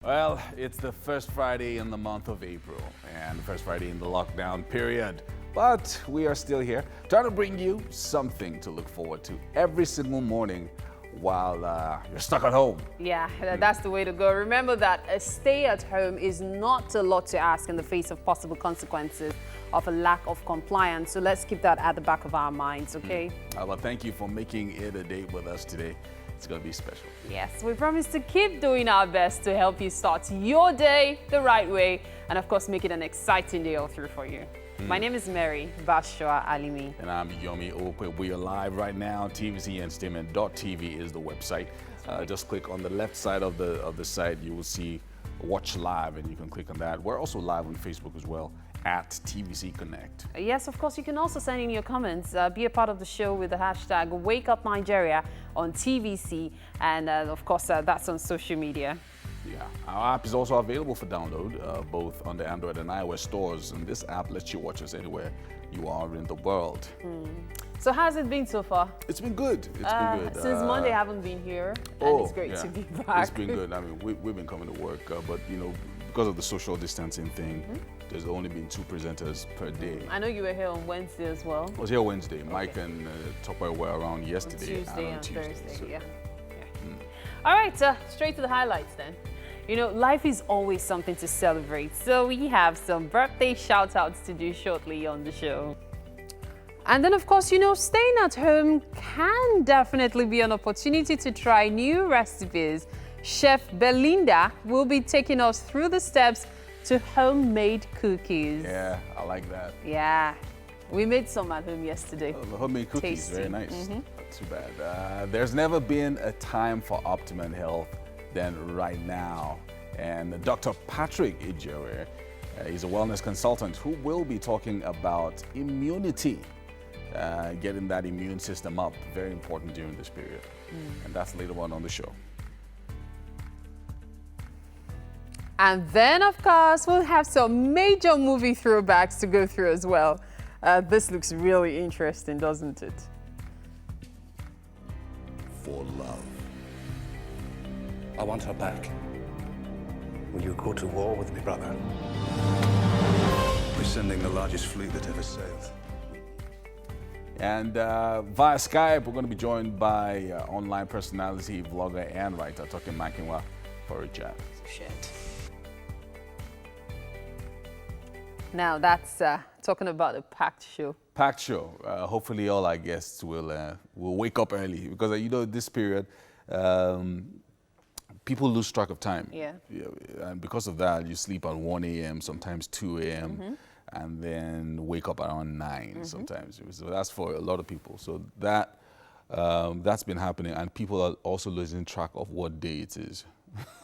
Well, it's the first Friday in the month of April and the first Friday in the lockdown period. But we are still here trying to bring you something to look forward to every single morning while you're stuck at home. Yeah, that's the way to go. Remember that a stay at home is not a lot to ask in the face of possible consequences of a lack of compliance. So let's keep that at the back of our minds, okay? Well, thank you for making it a date with us today. It's going to be special. Yes, we promise to keep doing our best to help you start your day the right way and, of course, make it an exciting day all through for you. My name is Mary Bashua Alimi. And I'm Yomi Okwe. We are live right now. tvcentertainment.tv is the website. Just click on the left side of the site. You will see Watch Live, and you can click on that. We're also live on Facebook as well, at TVC Connect. Yes, of course, you can also send in your comments. Be a part of the show with the hashtag WakeUpNigeria on TVC. And, of course, that's on social media. Yeah, our app is also available for download, both on the Android and iOS stores. And this app lets you watch us anywhere you are in the world. So how's it been so far? It's been good. It's been good. Since Monday, I haven't been here, and it's great to be back. It's been good. I mean, we've been coming to work, but, you know, because of the social distancing thing, there's only been 2 presenters per day. I know you were here on Wednesday as well. I was here Wednesday. Mike and Topper were around yesterday. Tuesday and Tuesday, Thursday, so. yeah. All right, straight to the highlights then. You know, life is always something to celebrate, so we have some birthday shout-outs to do shortly on the show. And then, of course, you know, staying at home can definitely be an opportunity to try new recipes. Chef Belinda will be taking us through the steps to homemade cookies. Yeah, I like that. Yeah, we made some at home yesterday. The homemade cookies, Tasty. very nice. Not too bad. There's never been a time for optimum health than right now. And Dr. Patrick Ejere is a wellness consultant who will be talking about immunity, getting that immune system up, very important during this period. And that's later on the show. And then, of course, we'll have some major movie throwbacks to go through as well. This looks really interesting, doesn't it? For love. I want her back. Will you go to war with me, brother? We're sending the largest fleet that ever sailed. And via Skype, we're going to be joined by online personality, vlogger, and writer, Toke Makinwa, for a chat. Shit. Now that's talking about a packed show. Packed show. Hopefully all our guests will wake up early because, you know, this period, people lose track of time. Yeah. And because of that, you sleep at 1 a.m., sometimes 2 a.m., and then wake up around 9 sometimes. So that's for a lot of people. So that's been happening, and people are also losing track of what day it is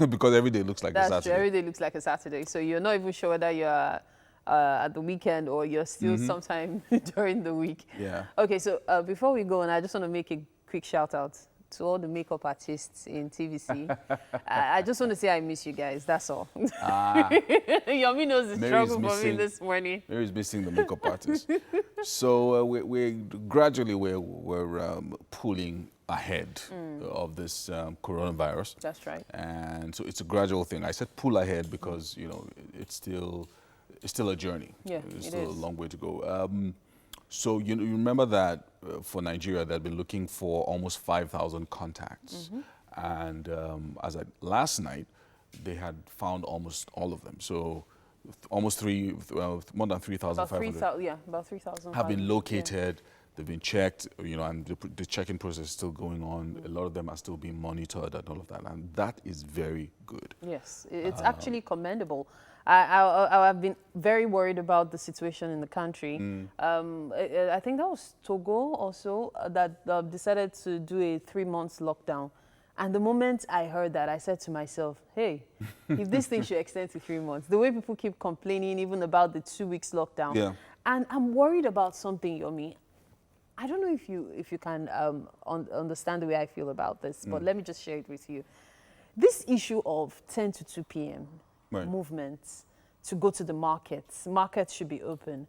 because every day looks like a Saturday. That's true. Every day looks like a Saturday. So you're not even sure whether you're at the weekend or you're still sometime during the week. Yeah. Okay, so before we go on, I just want to make a quick shout out to all the makeup artists in TVC. I just want to say I miss you guys, that's all. Yomi knows the struggle for me this morning. Mary's missing the makeup artist. So we're gradually pulling ahead of this coronavirus. That's right. And so it's a gradual thing. I said pull ahead because, you know, it's still a journey. Yeah, it's still a long way to go. So you remember that for Nigeria, they've been looking for almost 5,000 contacts. And as at last night, they had found almost all of them. So almost more than 3,500 about 3,000 have been located. Yeah. They've been checked, you know, and the checking process is still going on. A lot of them are still being monitored and all of that. And that is very good. Yes, it's actually commendable. I've been very worried about the situation in the country. I think that was Togo also that decided to do a 3-month lockdown. And the moment I heard that, I said to myself, hey, if this thing should extend to 3 months, the way people keep complaining even about the 2 weeks lockdown. And I'm worried about something, Yomi. I don't know if you can understand the way I feel about this, but let me just share it with you. This issue of 10 to 2 p.m. movements to go to the markets should be open.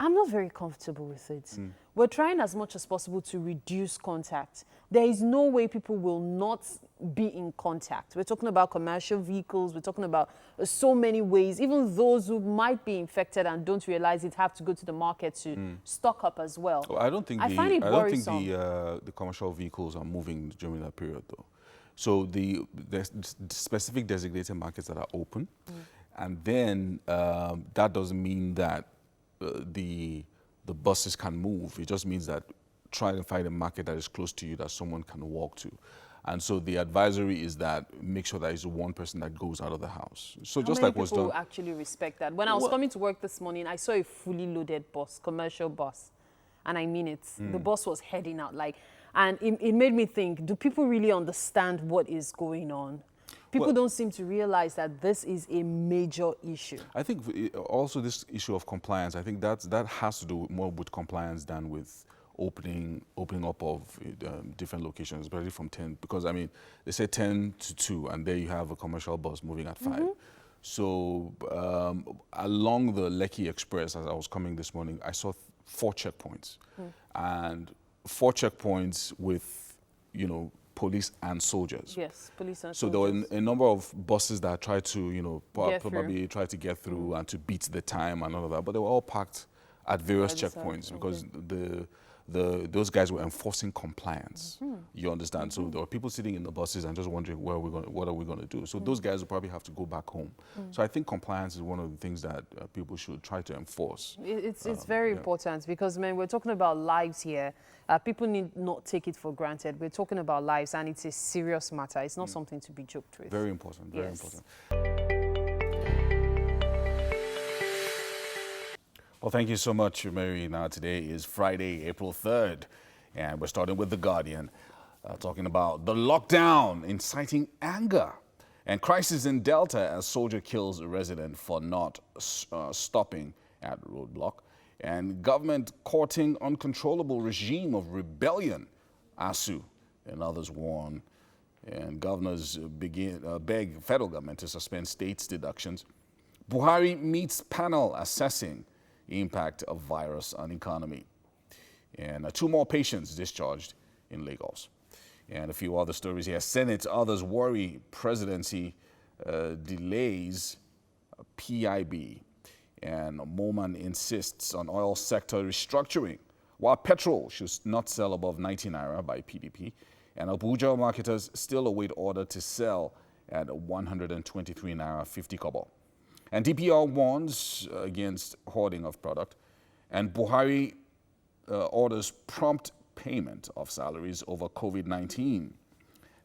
I'm not very comfortable with it. We're trying as much as possible to reduce contact. There is no way people will not be in contact. We're talking about commercial vehicles. We're talking about so many ways. Even those who might be infected and don't realize it have to go to the market to stock up as well. Well, I don't think the commercial vehicles are moving during that period, though. So there's specific designated markets that are open, and then that doesn't mean that the buses can move. It just means that try to find a market that is close to you that someone can walk to. And so the advisory is that make sure that it's one person that goes out of the house. So just like what's done. How many people actually respect that? When I was coming to work this morning, I saw a fully loaded bus, commercial bus, and I mean it. The bus was heading out and it made me think, do people really understand what is going on? People don't seem to realize that this is a major issue. I think also this issue of compliance, I think that has to do more with compliance than with opening up of different locations, especially from 10, because I mean, they say 10 to 2, and there you have a commercial bus moving at 5. So along the Lekki Express, as I was coming this morning, I saw 4 checkpoints, and 4 checkpoints with, police and soldiers. Yes, police and soldiers. So there were a number of buses that tried to, probably try to get through and to beat the time and all of that, but they were all parked at various checkpoints because those guys were enforcing compliance. You understand? So there were people sitting in the buses and just wondering what are we going to do? So those guys will probably have to go back home. So I think compliance is one of the things that people should try to enforce. It's very important because, man, we're talking about lives here. People need not take it for granted. We're talking about lives, and it's a serious matter. It's not something to be joked with. Very important, very important. Well, thank you so much, Mary. Now, today is Friday, April 3rd, and we're starting with The Guardian, talking about the lockdown inciting anger and crisis in Delta as soldier kills a resident for not stopping at roadblock, and government courting uncontrollable regime of rebellion, ASU, and others warn, and governors beg federal government to suspend states' deductions. Buhari meets panel assessing impact of virus on economy. And 2 more patients discharged in Lagos. And a few other stories here. Senate, others worry presidency delays PIB. And Moman insists on oil sector restructuring, while petrol should not sell above 90 naira by PDP. And Abuja marketers still await order to sell at 123 naira 50 kobo. And DPR warns against hoarding of product. And Buhari orders prompt payment of salaries over COVID-19.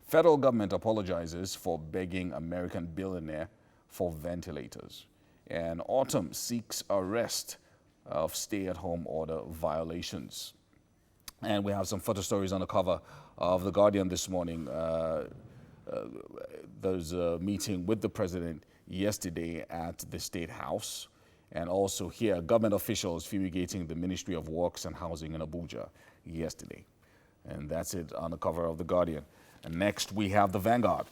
Federal government apologizes for begging American billionaire for ventilators. And Autumn seeks arrest of stay-at-home order violations. And we have some photo stories on the cover of The Guardian this morning. There's a meeting with the president yesterday at the State House, and also here government officials fumigating the Ministry of Works and Housing in Abuja yesterday. And that's it on the cover of The Guardian. And next we have The Vanguard.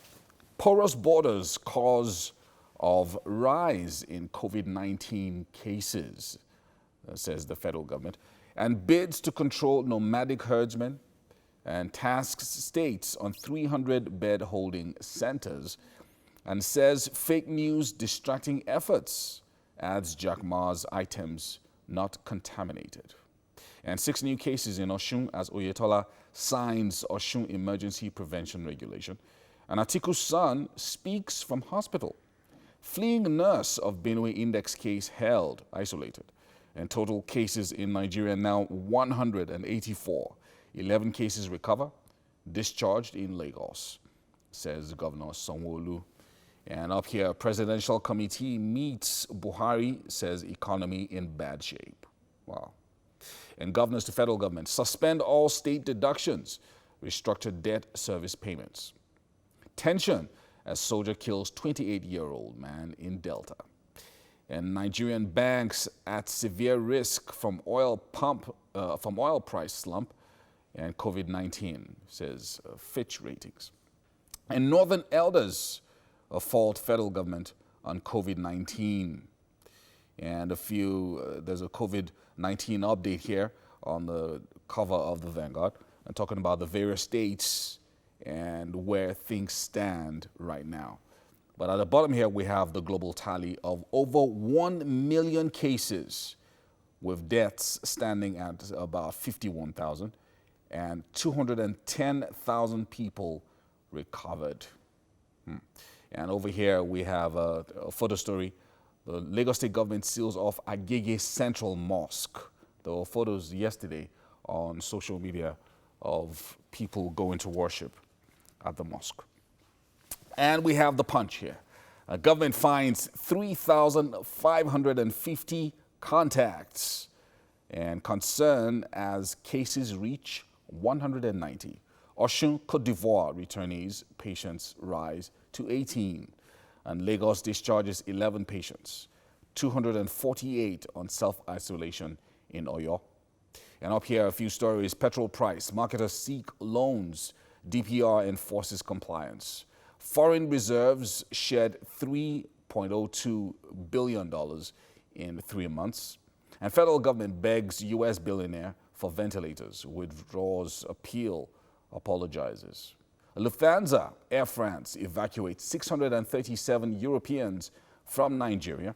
Porous borders cause of rise in COVID-19 cases, says the federal government, and bids to control nomadic herdsmen and tasks states on 300-bed holding centers, and says fake news distracting efforts, adds Jack Ma's items not contaminated. And 6 new cases in Osun as Oyetola signs Osun emergency prevention regulation. And Atiku's son speaks from hospital. Fleeing nurse of Benue Index case held, isolated. And total cases in Nigeria now 184. 11 cases recover, discharged in Lagos, says Governor Sanwo-Olu. And up here, presidential committee meets Buhari, says economy in bad shape. Wow. And governors to federal government suspend all state deductions, restructure debt service payments. Tension as soldier kills 28-year-old man in Delta. And Nigerian banks at severe risk from oil price slump and COVID-19, says Fitch ratings. And Northern elders fault federal government on COVID-19. And there's a COVID-19 update here on the cover of the Vanguard, and talking about the various states and where things stand right now. But at the bottom here, we have the global tally of over 1 million cases, with deaths standing at about 51,000 and 210,000 people recovered. And over here, we have a photo story. The Lagos State government seals off Agege Central Mosque. There were photos yesterday on social media of people going to worship at the mosque. And we have the Punch here. Government finds 3,550 contacts, and concern as cases reach 190. Osun, Cote d'Ivoire returnees patients rise to 18. And Lagos discharges 11 patients, 248 on self-isolation in Oyo. And up here, a few stories. Petrol price, marketers seek loans, DPR enforces compliance. Foreign reserves shed $3.02 billion in 3 months. And federal government begs U.S. billionaire for ventilators, withdraws appeal, apologizes. Lufthansa, Air France evacuates 637 Europeans from Nigeria.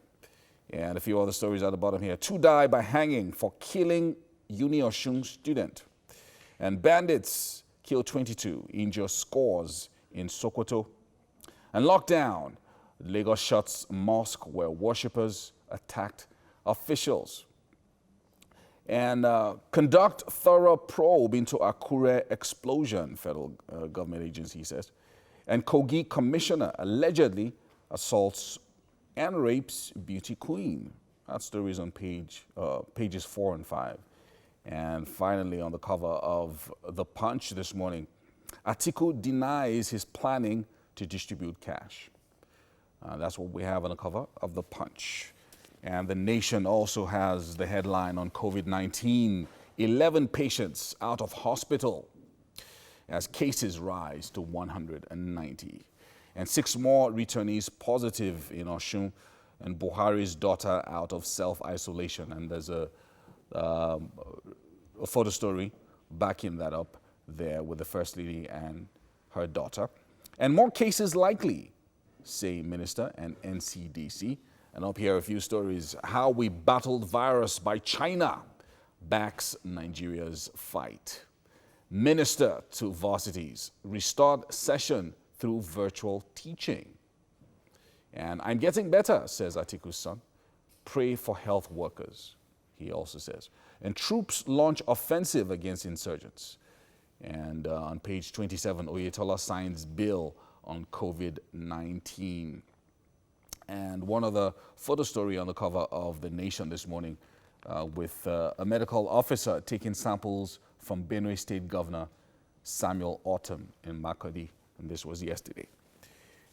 And a few other stories at the bottom here. 2 die by hanging for killing Uni Osun student. And bandits kill 22, injure scores in Sokoto. And lockdown, Lagos shuts mosque where worshippers attacked officials. And conduct thorough probe into Akure explosion, federal government agency says. And Kogi commissioner allegedly assaults and rapes beauty queen. That story is on pages 4 and 5. And finally, on the cover of The Punch this morning, Atiku denies his planning to distribute cash. That's what we have on the cover of The Punch. And The Nation also has the headline on COVID-19, 11 patients out of hospital as cases rise to 190. And 6 more returnees positive in Osun, and Buhari's daughter out of self-isolation. And there's a photo story backing that up there with the First Lady and her daughter. And more cases likely, say Minister and NCDC. And up here, a few stories. How we battled virus by China backs Nigeria's fight. Minister to varsities, restored session through virtual teaching. And I'm getting better, says Atiku's son. Pray for health workers, he also says. And troops launch offensive against insurgents. And on page 27, Oyetola signs bill on COVID-19. And one other photo story on the cover of The Nation this morning with a medical officer taking samples from Benue State Governor Samuel Autumn in Makurdi. And this was yesterday.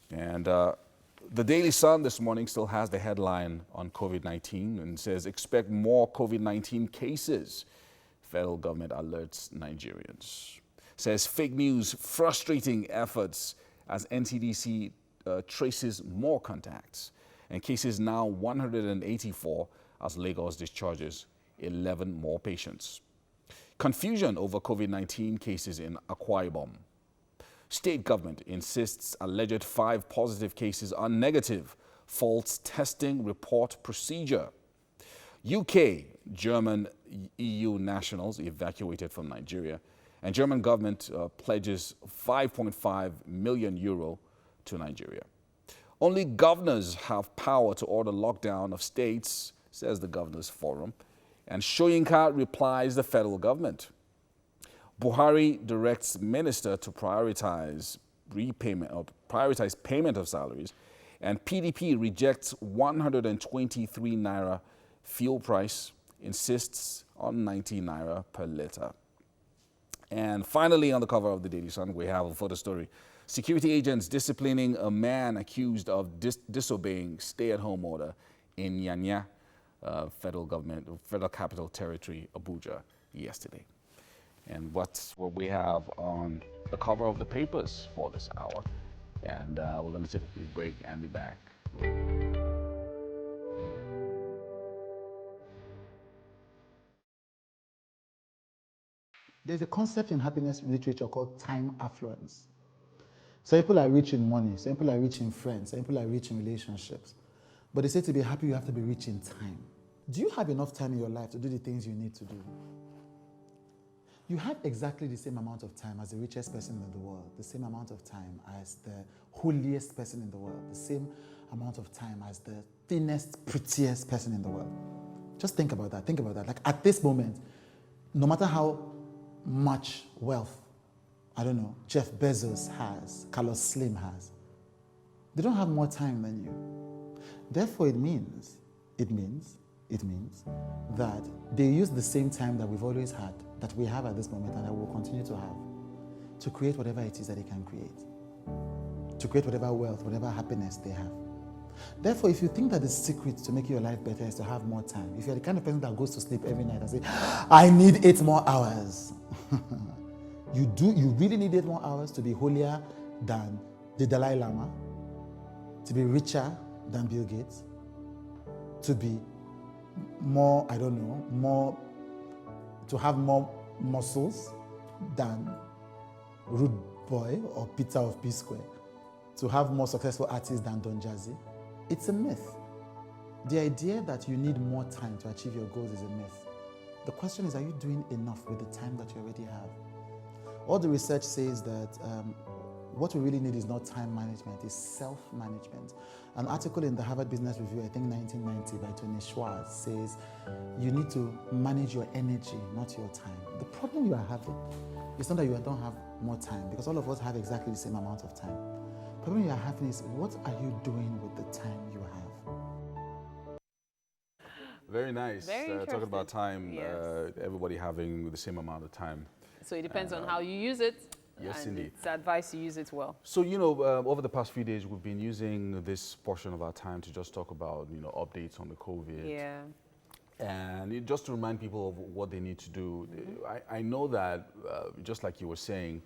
And the Daily Sun this morning still has the headline on COVID-19 and says, expect more COVID-19 cases. Federal government alerts Nigerians. Says fake news frustrating efforts as NCDC traces more contacts. And cases now 184 as Lagos discharges 11 more patients. Confusion over COVID-19 cases in Akwa Ibom. State government insists alleged 5 positive cases are negative. False testing report procedure. UK, German EU nationals evacuated from Nigeria. And German government pledges 5.5 million euro to Nigeria. Only governors have power to order lockdown of states, says the Governors Forum. And Soyinka replies the federal government. Buhari directs minister to prioritize payment of salaries. And PDP rejects 123 naira fuel price, insists on 90 naira per litre. And finally, on the cover of the Daily Sun, we have a photo story. Security agents disciplining a man accused of disobeying stay-at-home order in Nyanya, federal capital territory, Abuja, yesterday. And what's what we have on the cover of the papers for this hour. And we're going to take a quick break and be back. There's a concept in happiness literature called time affluence. Some people are rich in money, some people are rich in friends, some people are rich in relationships. But they say to be happy, you have to be rich in time. Do you have enough time in your life to do the things you need to do? You have exactly the same amount of time as the richest person in the world, the same amount of time as the holiest person in the world, the same amount of time as the thinnest, prettiest person in the world. Just think about that. Think about that. Like at this moment, no matter how much wealth, I don't know, Jeff Bezos has, Carlos Slim has, they don't have more time than you. Therefore, it means that they use the same time that we've always had, that we have at this moment, and that we'll continue to have, to create whatever it is that they can create, to create whatever wealth, whatever happiness they have. Therefore, if you think that the secret to making your life better is to have more time, if you're the kind of person that goes to sleep every night and say, I need 8 more hours, you really need 8 more hours to be holier than the Dalai Lama, to be richer than Bill Gates, to be more, I don't know, to have more muscles than Rude Boy or Peter of P Square, to have more successful artists than Don Jazzy. It's a myth. The idea that you need more time to achieve your goals is a myth. The question is, are you doing enough with the time that you already have? All the research says that what we really need is not time management, it's self-management. An article in the Harvard Business Review, I think 1990, by Tony Schwartz says, you need to manage your energy, not your time. The problem you are having is not that you don't have more time, because all of us have exactly the same amount of time. The problem you are having is, what are you doing with the time you have? Very nice. Very Talking about time, yes. everybody having the same amount of time. So it depends on how you use it. Yes, and indeed. It's advised to use it well. So, over the past few days, we've been using this portion of our time to just talk about, updates on the COVID. Yeah. And just to remind people of what they need to do. I know that, just like you were saying,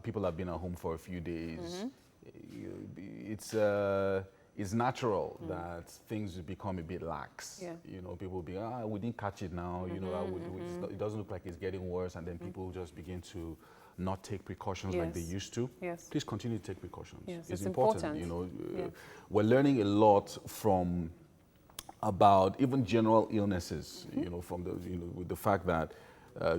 people have been at home for a few days. It's natural that things become a bit lax. Yeah. People will be, we didn't catch it now. It doesn't look like it's getting worse, and then people just begin to not take precautions like they used to. Yes. Please continue to take precautions. Yes, it's it's important. important. We're learning a lot from about even general illnesses. From with the fact that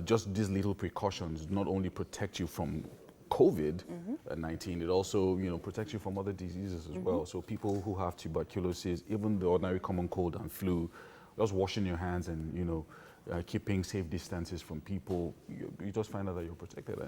just these little precautions not only protect you from COVID-19, it also protects you from other diseases as well. So people who have tuberculosis, even the ordinary common cold and flu, just washing your hands and keeping safe distances from people, you just find out that you're protected.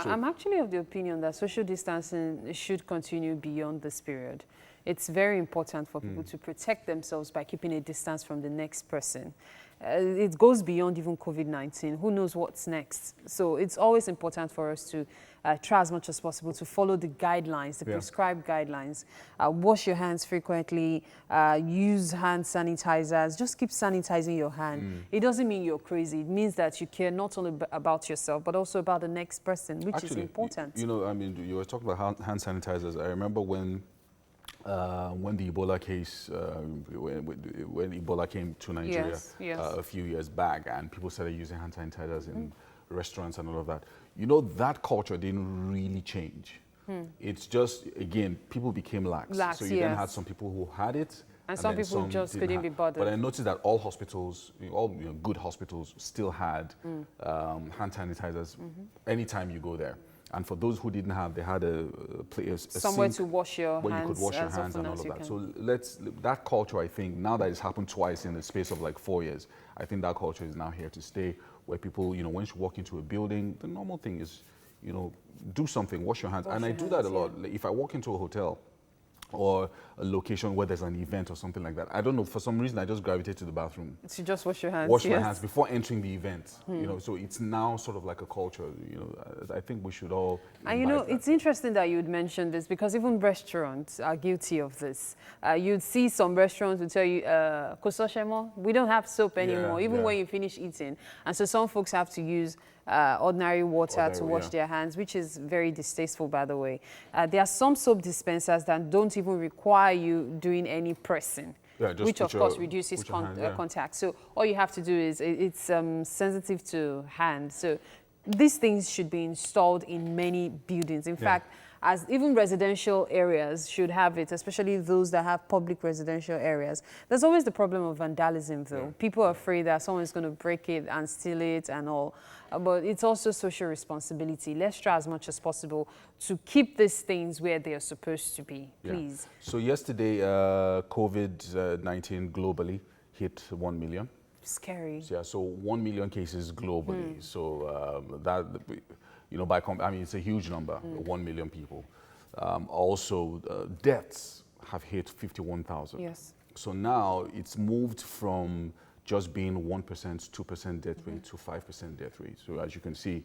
So I'm actually of the opinion that social distancing should continue beyond this period. It's very important for people to protect themselves by keeping a distance from the next person. It goes beyond even COVID-19. Who knows what's next? So it's always important for us to try as much as possible to follow the guidelines, the prescribed guidelines. Wash your hands frequently, use hand sanitizers, just keep sanitizing your hand. It doesn't mean you're crazy. It means that you care not only about yourself, but also about the next person, which is important. You were talking about hand sanitizers. I remember when the Ebola case, when Ebola came to Nigeria a few years back, and people started using hand sanitizers in restaurants and all of that. That culture didn't really change. It's just, again, people became lax. So you then had some people who had it, and some people just couldn't be bothered. But I noticed that all hospitals, all good hospitals, still had hand sanitizers anytime you go there. And for those who didn't have, they had a somewhere sink to wash your where hands, you could wash your hands and all of that. So that culture, I think, now that it's happened twice in the space of like 4 years, I think that culture is now here to stay, where people, once you walk into a building, the normal thing is, do something, wash your hands. And I do that a lot. Like, if I walk into a hotel or a location where there's an event or something like that, I don't know, for some reason I just gravitate to the bathroom. To just wash your hands. Wash my hands before entering the event. So it's now sort of like a culture. I think we should all. And it's interesting that you'd mention this, because even restaurants are guilty of this. You'd see some restaurants who tell you, we don't have soap anymore, even when you finish eating. And so some folks have to use ordinary water to wash their hands, which is very distasteful, by the way. There are some soap dispensers that don't even require you doing any pressing. Yeah, just which of course reduces contact. So all you have to do is, it's sensitive to hand. So these things should be installed in many buildings. In fact, as even residential areas should have it, especially those that have public residential areas. There's always the problem of vandalism, though. Yeah. People are afraid that someone's going to break it and steal it and all. But it's also social responsibility. Let's try as much as possible to keep these things where they are supposed to be, please. Yeah. So yesterday, COVID-19 globally hit 1 million. Scary. Yeah, so 1 million cases globally. So that, you know, I mean, it's a huge number, 1 million people. Also, deaths have hit 51,000. Yes. So now it's moved from just being 1%, 2% death rate to 5% death rate. So as you can see,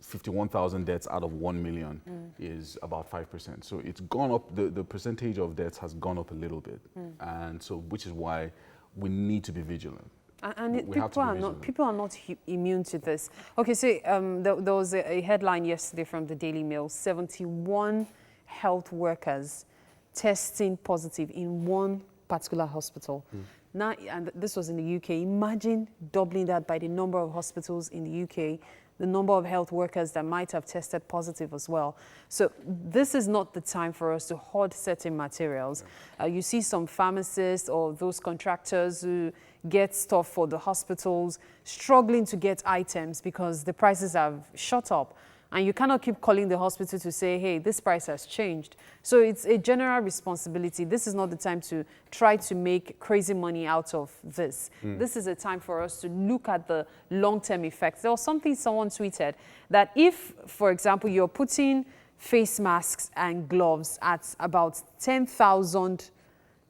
51,000 deaths out of 1 million is about 5%. So it's gone up, the percentage of deaths has gone up a little bit. And so, which is why we need to be vigilant. And people are not immune to this. Okay, so there was a headline yesterday from the Daily Mail, 71 health workers testing positive in one particular hospital. Now, and this was in the UK. Imagine doubling that by the number of hospitals in the UK, the number of health workers that might have tested positive as well. So this is not the time for us to hoard certain materials. You see some pharmacists or those contractors who get stuff for the hospitals struggling to get items because the prices have shot up. And you cannot keep calling the hospital to say, hey, this price has changed. So it's a general responsibility. This is not the time to try to make crazy money out of this. This is a time for us to look at the long-term effects. There was something someone tweeted that if, for example, you're putting face masks and gloves at about 10,000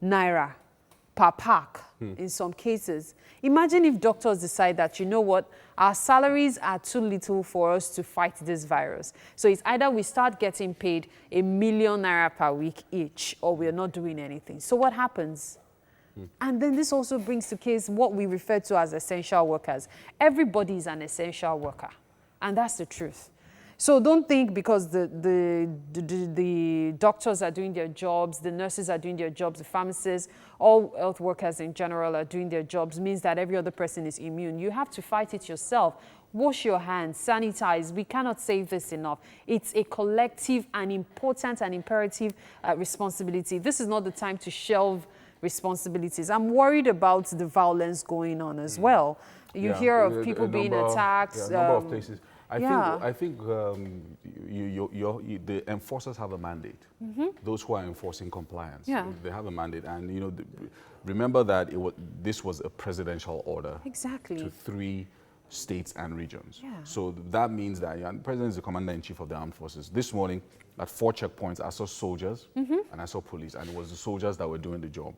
naira per pack in some cases. Imagine if doctors decide that, you know what, our salaries are too little for us to fight this virus. So it's either we start getting paid 1 million naira per week each, or we're not doing anything. So what happens? And then this also brings to case what we refer to as essential workers. Everybody is an essential worker, and that's the truth. So don't think because the doctors are doing their jobs, the nurses are doing their jobs, the pharmacists, all health workers in general are doing their jobs means that every other person is immune. You have to fight it yourself. Wash your hands, sanitize. We cannot say this enough. It's a collective and important and imperative responsibility. This is not the time to shelve responsibilities. I'm worried about the violence going on as well. You hear of people being attacked. A number of places. I think the enforcers have a mandate. Those who are enforcing compliance, they have a mandate. And you know, remember that this was a presidential order to 3 states and regions. So that means that the president is the commander-in-chief of the armed forces. This morning, at 4 checkpoints, I saw soldiers and I saw police, and it was the soldiers that were doing the job.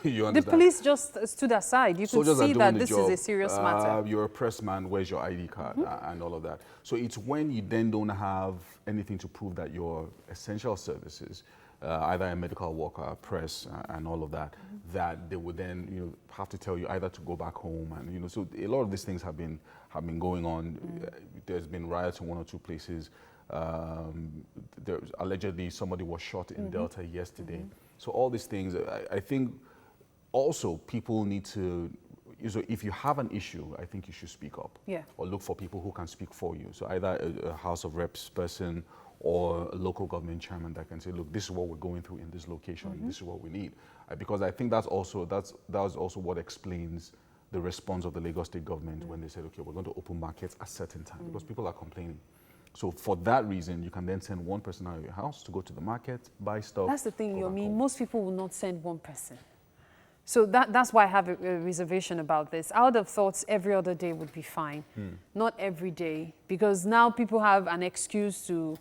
You understand? The police just stood aside. You could see that this is a serious matter. You're a press man, where's your ID card, and all of that. So it's when you then don't have anything to prove that you're essential services, either a medical worker, press, and all of that, that they would then have to tell you either to go back home, and so a lot of these things have been going on. There's been riots in 1 or 2 places. Allegedly somebody was shot in Delta yesterday. So all these things, I think also people need to, so if you have an issue, I think you should speak up. Or look for people who can speak for you. So either a House of Reps person or a local government chairman that can say, look, this is what we're going through in this location, this is what we need. Because I think that was also what explains the response of the Lagos State government when they said, okay, we're going to open markets at a certain time, because people are complaining. So for that reason, you can then send one person out of your house to go to the market, buy stuff. That's the thing, most people will not send one person. So that's why I have a reservation about this. I would have thought every other day would be fine. Not every day, because now people have an excuse to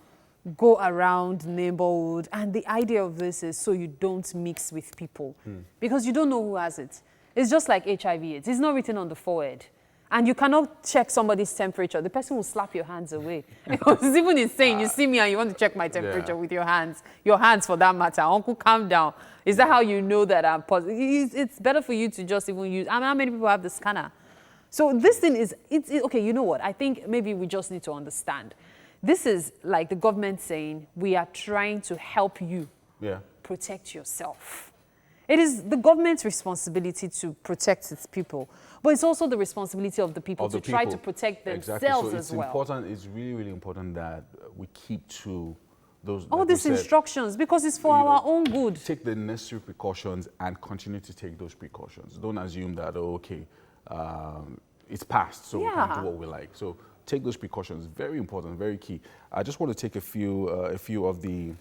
go around neighborhood. And the idea of this is so you don't mix with people, because you don't know who has it. It's just like HIV/AIDS. It's not written on the forehead. And you cannot check somebody's temperature. The person will slap your hands away. It's even insane. You see me and you want to check my temperature with your hands for that matter. Uncle, calm down. Is that how you know that I'm positive? It's better for you to just even use, how many people have the scanner? So this thing is, okay, you know what? I think maybe we just need to understand. This is like the government saying, we are trying to help you protect yourself. It is the government's responsibility to protect its people, but it's also the responsibility of the people to try to protect themselves so as well. It's really, really important that we keep to those all these instructions, because it's for our own good. Take the necessary precautions and continue to take those precautions. Don't assume that, oh, okay, it's past, so we can do what we like. So take those precautions. Very important, very key. I just want to take a few of the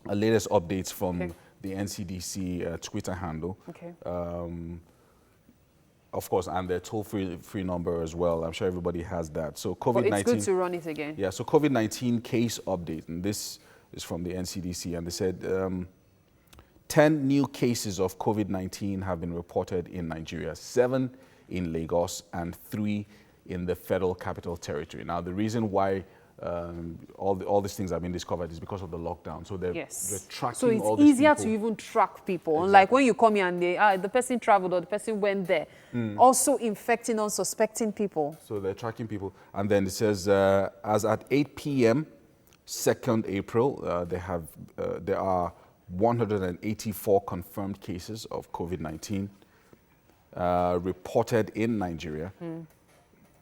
latest updates from the NCDC Twitter handle. Okay. Of course, and their toll-free number as well. I'm sure everybody has that. So COVID-19. It's good to run it again. Yeah. So COVID-19 case update, and this is from the NCDC, and they said 10 new cases of COVID-19 have been reported in Nigeria, 7 in Lagos and 3 in the Federal Capital Territory. Now, the reason why all these things have been discovered is because of the lockdown. So they're tracking all these people. So it's easier to even track people. Exactly. Like when you come here and the person traveled or the person went there, also infecting unsuspecting people. So they're tracking people. And then it says, as at 8 p.m., 2nd April, there are 184 confirmed cases of COVID-19 reported in Nigeria.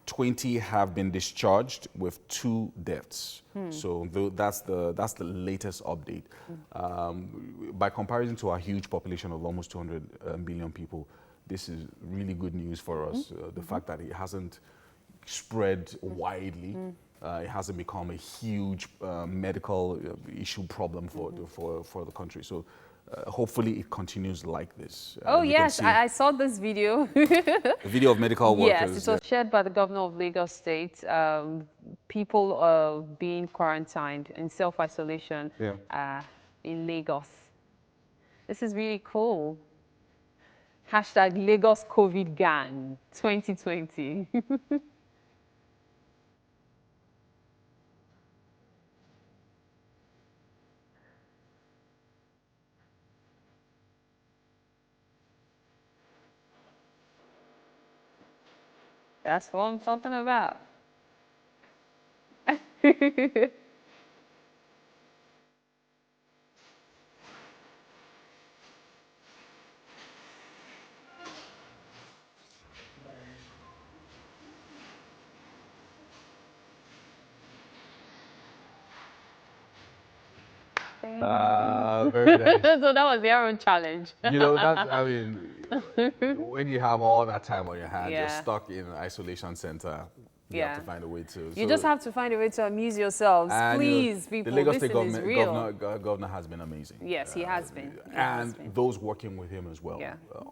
20 have been discharged with 2 deaths. So that's the latest update. By comparison to our huge population of almost 200 million people, this is really good news for us. The fact that it hasn't spread widely, it hasn't become a huge medical issue problem for the country. So hopefully it continues like this. Oh yes, I saw this video. A video of medical workers. Yes, it was shared by the governor of Lagos State. People being quarantined in self-isolation in Lagos. This is really cool. Hashtag Lagos COVID Gang 2020. That's what I'm talking about. Very nice. So that was their own challenge. You know, that's, I mean, when you have all that time on your hands, you're stuck in an isolation center. You have to find a way to. You just have to find a way to amuse yourselves. And, please, people, the Lagos this State is real. governor has been amazing. Yes, he has been. Those working with him as well.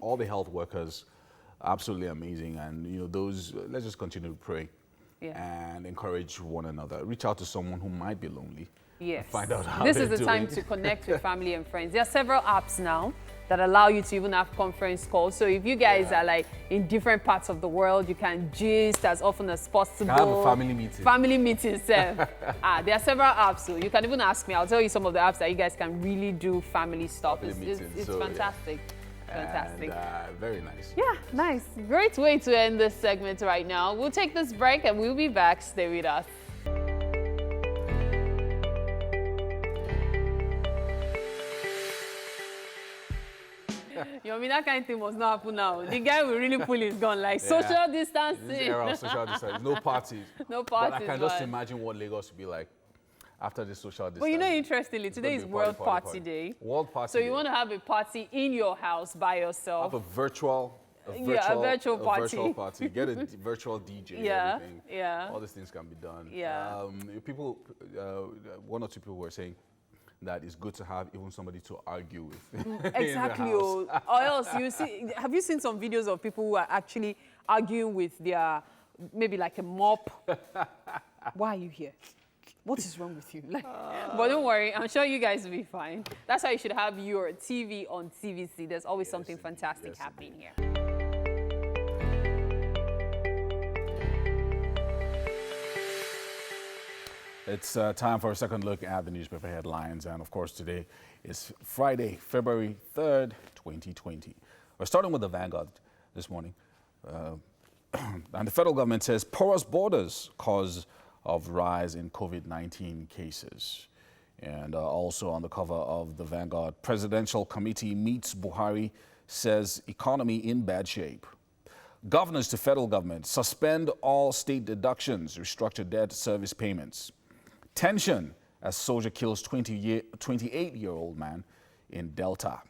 All the health workers, absolutely amazing. And, you know, those, let's just continue to pray and encourage one another. Reach out to someone who might be lonely. Yes. Find out how this is the time to connect with family and friends. There are several apps now that allow you to even have conference calls. So if you guys are like in different parts of the world, you can gist as often as possible. Have a family meeting. Family meetings. There are several apps. So you can even ask me. I'll tell you some of the apps that you guys can really do family stuff. It's fantastic. Fantastic. And, very nice. Yeah, nice. Great way to end this segment right now. We'll take this break and we'll be back. Stay with us. You mean that kind of thing must not happen now. The guy will really pull his gun like social distancing. This era of social distancing. No parties. No parties. But I can just imagine what Lagos will be like after this social distancing. But you know, interestingly, today is World Party Day. World Party Day. So you want want to have a party in your house by yourself. Have a virtual party. Get a virtual DJ. Everything. All these things can be done. People, 1 or 2 people were saying that it's good to have even somebody to argue with. Exactly. Or else you see, have you seen some videos of people who are actually arguing with their, maybe like a mop? Why are you here? What is wrong with you? But don't worry, I'm sure you guys will be fine. That's why you should have your TV on TVC. There's always something fantastic happening here. It's time for a second look at the newspaper headlines. And of course, today is Friday, February 3rd, 2020. We're starting with the Vanguard this morning. And the federal government says porous borders cause of rise in COVID-19 cases. And also on the cover of the Vanguard, Presidential Committee meets Buhari, says economy in bad shape. Governors to federal government suspend all state deductions, restructure debt service payments. Tension as soldier kills 28-year-old man in Delta.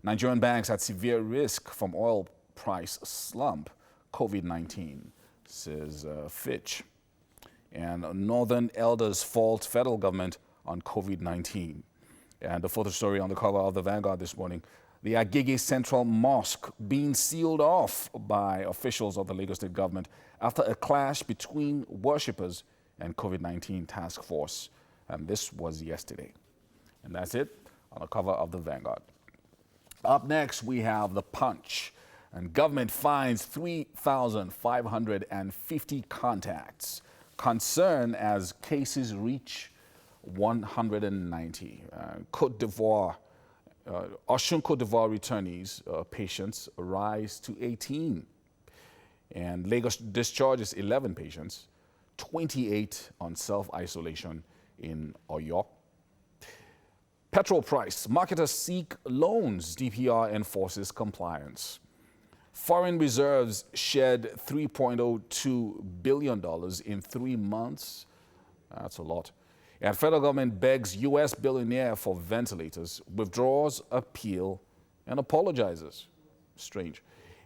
Nigerian banks at severe risk from oil price slump. COVID-19, says Fitch. And Northern elders fault federal government on COVID-19. And the photo story on the cover of the Vanguard this morning, the Agege Central Mosque being sealed off by officials of the Lagos State government after a clash between worshippers and COVID-19 task force. And this was yesterday. And that's it on the cover of the Vanguard. Up next, we have The Punch. And government finds 3,550 contacts. Concern as cases reach 190. Côte d'Ivoire, Osun Côte d'Ivoire returnees, patients rise to 18. And Lagos discharges 11 patients, 28 on self-isolation in Oyo. Petrol price, marketers seek loans, DPR enforces compliance. Foreign reserves shed $3.02 billion in 3 months. That's a lot. And federal government begs U.S. billionaire for ventilators, withdraws appeal, and apologizes. Strange.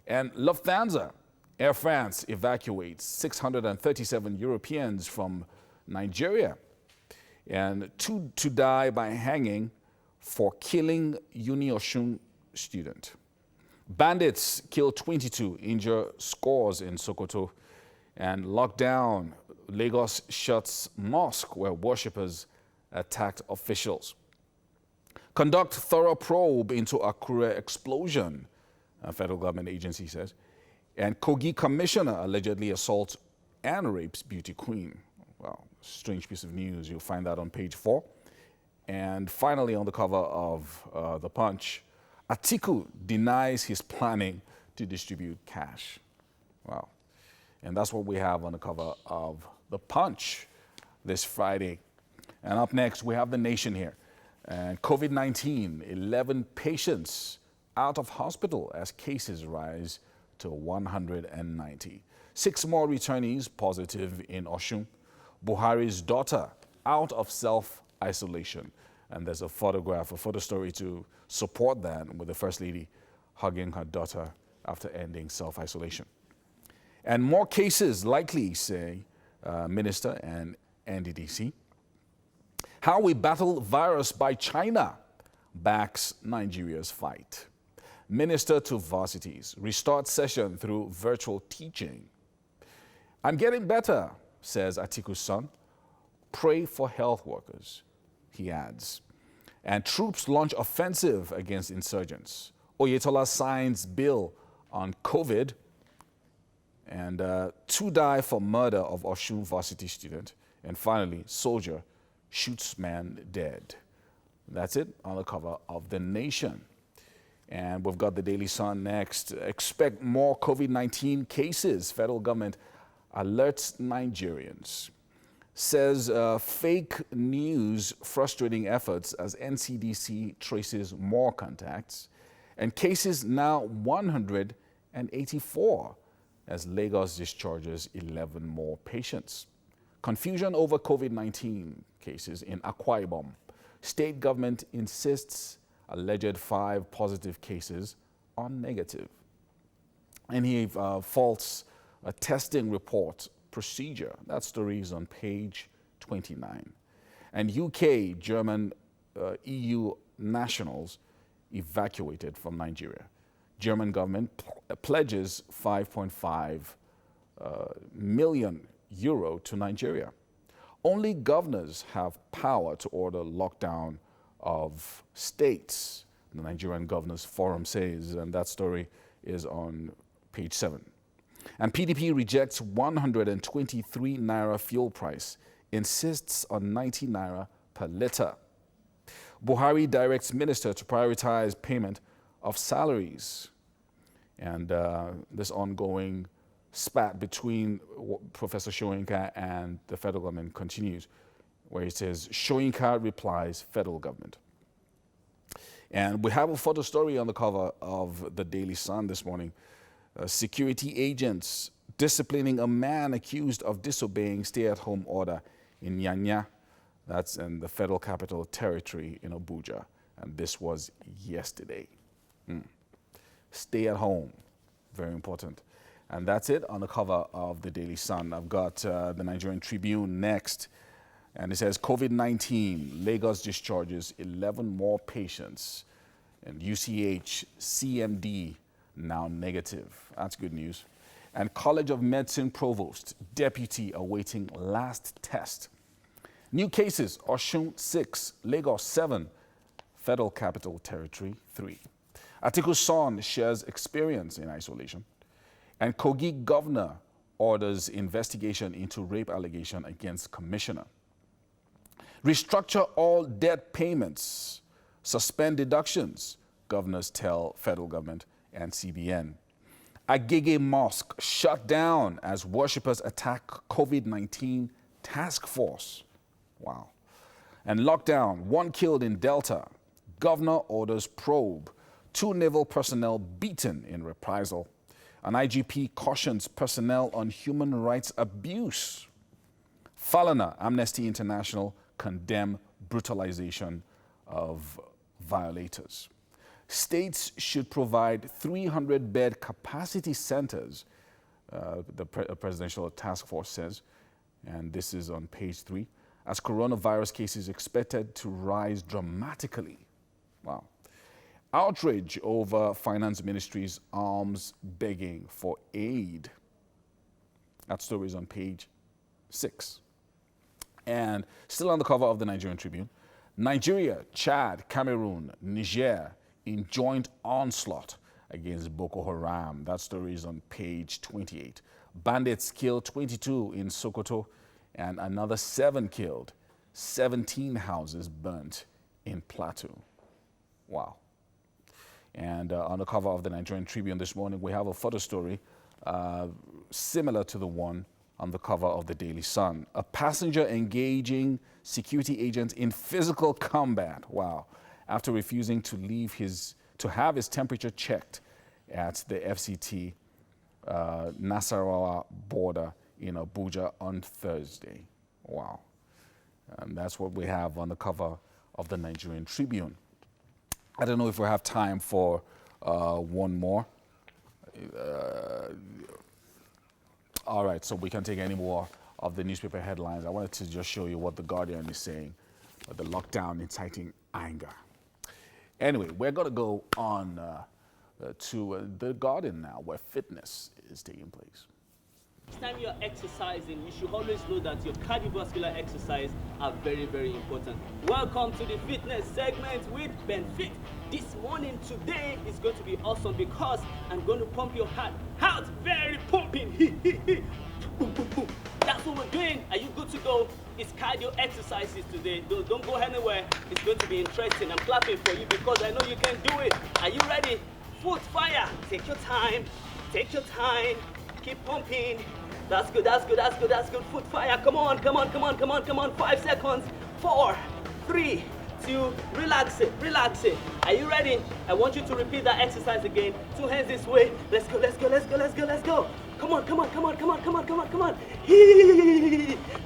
And Lufthansa, Air France evacuates 637 Europeans from Nigeria. And 2 to die by hanging for killing Uni-Osun student. Bandits kill 22, injure scores in Sokoto. And lockdown, Lagos shuts mosque where worshippers attacked officials. Conduct thorough probe into Akure explosion, a federal government agency says. And Kogi commissioner allegedly assaults and rapes beauty queen. Well, strange piece of news. You'll find that on page 4. And finally, on the cover of The Punch, Atiku denies his planning to distribute cash. Wow. And that's what we have on the cover of The Punch this Friday. And up next, we have The Nation here. And COVID-19, 11 patients out of hospital as cases rise to 190. 6 more returnees positive in Osun. Buhari's daughter out of self-isolation. And there's a photograph, a photo story to support that, with the First Lady hugging her daughter after ending self-isolation. And more cases likely, say Minister and NDDC. How we battle virus by China backs Nigeria's fight. Minister to varsities, restart session through virtual teaching. I'm getting better, says Atiku's son. Pray for health workers, he adds. And troops launch offensive against insurgents. Oyetola signs bill on COVID. And 2 die for murder of Osun varsity student. And finally, soldier shoots man dead. That's it on the cover of The Nation. And we've got the Daily Sun next. Expect more COVID-19 cases. Federal government alerts Nigerians. Says fake news frustrating efforts as NCDC traces more contacts. And cases now 184 as Lagos discharges 11 more patients. Confusion over COVID-19 cases in Akwa Ibom. State government insists alleged 5 positive cases are negative. And he faults a testing report procedure. That story is on page 29. And UK, German, EU nationals evacuated from Nigeria. German government pledges 5.5 million euro to Nigeria. Only governors have power to order lockdown of states, the Nigerian Governors Forum says, and that story is on page 7. And PDP rejects 123 naira fuel price, insists on 90 naira per litre. Buhari directs minister to prioritize payment of salaries. And this ongoing spat between Professor Soyinka and the federal government continues, where he says, Soyinka replies, federal government. And we have a photo story on the cover of the Daily Sun this morning. Security agents disciplining a man accused of disobeying stay-at-home order in Nyanya. That's in the Federal Capital Territory in Abuja. And this was yesterday. Stay at home, very important. And that's it on the cover of the Daily Sun. I've got the Nigerian Tribune next. And it says, COVID-19, Lagos discharges 11 more patients. And UCH, CMD, now negative. That's good news. And College of Medicine Provost, deputy awaiting last test. New cases, Osun 6, Lagos 7, Federal Capital Territory 3. Atiku's son shares experience in isolation. And Kogi governor orders investigation into rape allegation against commissioner. Restructure all debt payments. Suspend deductions, governors tell federal government and CBN. Agege Mosque shut down as worshippers attack COVID-19 task force. Wow. And lockdown, 1 killed in Delta. Governor orders probe. 2 naval personnel beaten in reprisal. An IGP cautions personnel on human rights abuse. Falana, Amnesty International, condemn brutalization of violators. States should provide 300-bed capacity centers, the presidential task force says, and this is on page 3, as coronavirus cases expected to rise dramatically. Wow. Outrage over finance ministry's alms begging for aid. That story is on page 6. And still on the cover of the Nigerian Tribune, Nigeria, Chad, Cameroon, Niger in joint onslaught against Boko Haram. That story is on page 28. Bandits killed 22 in Sokoto and another 7 killed. 17 houses burnt in Plateau. Wow. And on the cover of the Nigerian Tribune this morning, we have a photo story similar to the one on the cover of the Daily Sun. A passenger engaging security agents in physical combat. Wow. After refusing to have his temperature checked at the FCT Nasarawa border in Abuja on Thursday. Wow. And that's what we have on the cover of the Nigerian Tribune. I don't know if we have time for one more. All right, so we can take any more of the newspaper headlines. I wanted to just show you what The Guardian is saying, the lockdown inciting anger. Anyway, we're going to go on to The Garden now, where fitness is taking place. Next time you're exercising, you should always know that your cardiovascular exercise are very, very important. Welcome to the fitness segment with BenFit. This morning, today, is going to be awesome because I'm going to pump your heart out, very pumping. Boom, boom, boom. That's what we're doing. Are you good to go? It's cardio exercises today. Don't go anywhere. It's going to be interesting. I'm clapping for you because I know you can do it. Are you ready? Foot fire. Take your time. Take your time. Keep pumping. That's good, that's good, that's good, that's good. Foot fire. Come on, come on, come on, come on, come on. 5 seconds. 4, 3, 2, relax it, relax it. Are you ready? I want you to repeat that exercise again. 2 hands this way. Let's go, let's go, let's go, let's go, let's go. Come on, come on, come on, come on, come on, come on, come on.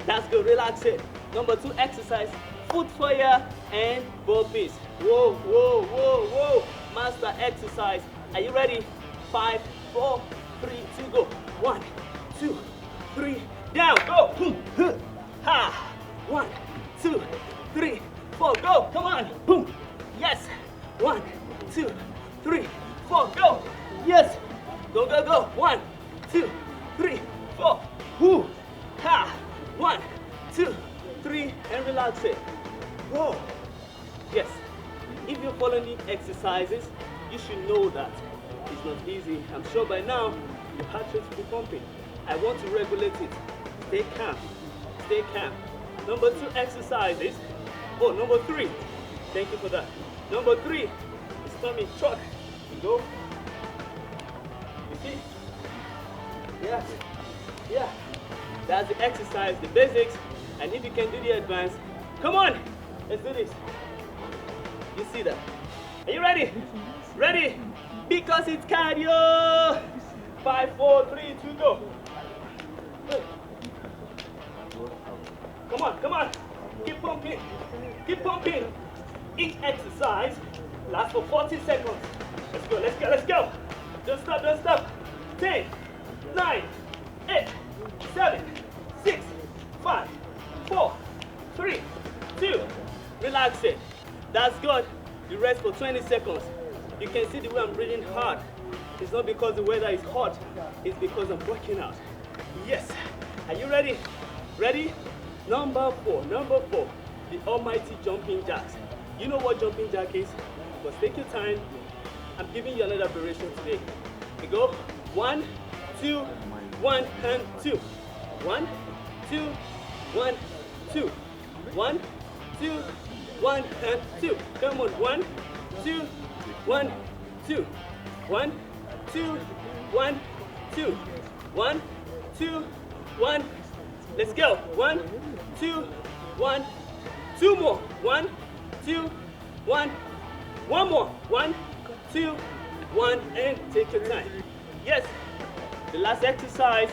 That's good, relax it. Number 2 exercise. Foot fire and burpees. Whoa, whoa, whoa, whoa. Master exercise. Are you ready? 5, 4, 3, 2, go. 1, 2, 3, down. Go. Ha. 1, 2, 3, 4, go. Come on. Boom. Yes. 1, 2, 3, 4, go. Yes. Go, go, go. 1, 2, 3, 4. Whoo. Ha. 1, 2, 3, and relax it. Whoa. Yes. If you're following the exercises, you should know that it's not easy. I'm sure by now your heart rate will be pumping. I want to regulate it. Stay calm. Stay calm. Number 2 exercises. Oh, number 3. Thank you for that. Number 3 is tummy truck. You go. You see? Yeah. Yeah. That's the exercise, the basics. And if you can do the advanced, come on, let's do this. You see that? Are you ready? Ready? Because it's cardio. 5, 4, 3, 2, go. Come on, come on. Keep pumping. Keep pumping. Each exercise lasts for 40 seconds. Let's go, let's go, let's go. Don't stop, don't stop. 10, 9, 8, 7, 6, 5, 4, 3, 2. Relax it. That's good. You rest for 20 seconds. You can see the way I'm breathing hard. It's not because the weather is hot. It's because I'm working out. Yes. Are you ready? Ready? Number 4. Number 4. The almighty jumping jacks. You know what jumping jack is? But take your time. I'm giving you another variation today. We go 1, 2, 1 and 2. 1, 2, 1, 2. 1, 2, 1 and 2. Come on. 1, 2, 1, 2. 1, 2, 1, 2. 1, 2, 1. Let's go. 1, 2, 1. 2 more. 1, 2, 1. 1 more. 1, 2, 1, and take your time. Yes. The last exercise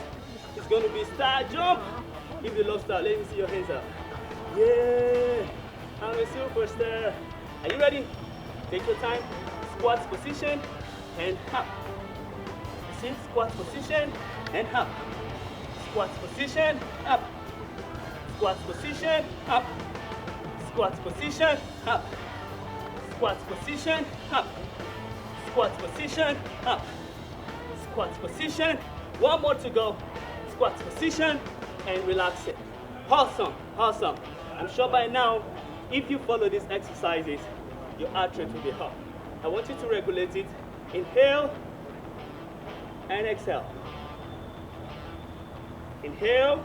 is going to be star jump. If you love star, let me see your hands up. Yeah. I'm a superstar. Are you ready? Take your time. Squats position and up. See? Squats position and up. Squats position up. Squats position up. Squats position up. Squats position up. Squats position up. Squats position. 1 more to go. Squats position and relax it. Awesome, awesome. I'm sure by now, if you follow these exercises, your heart rate will be up. I want you to regulate it. Inhale and exhale. Inhale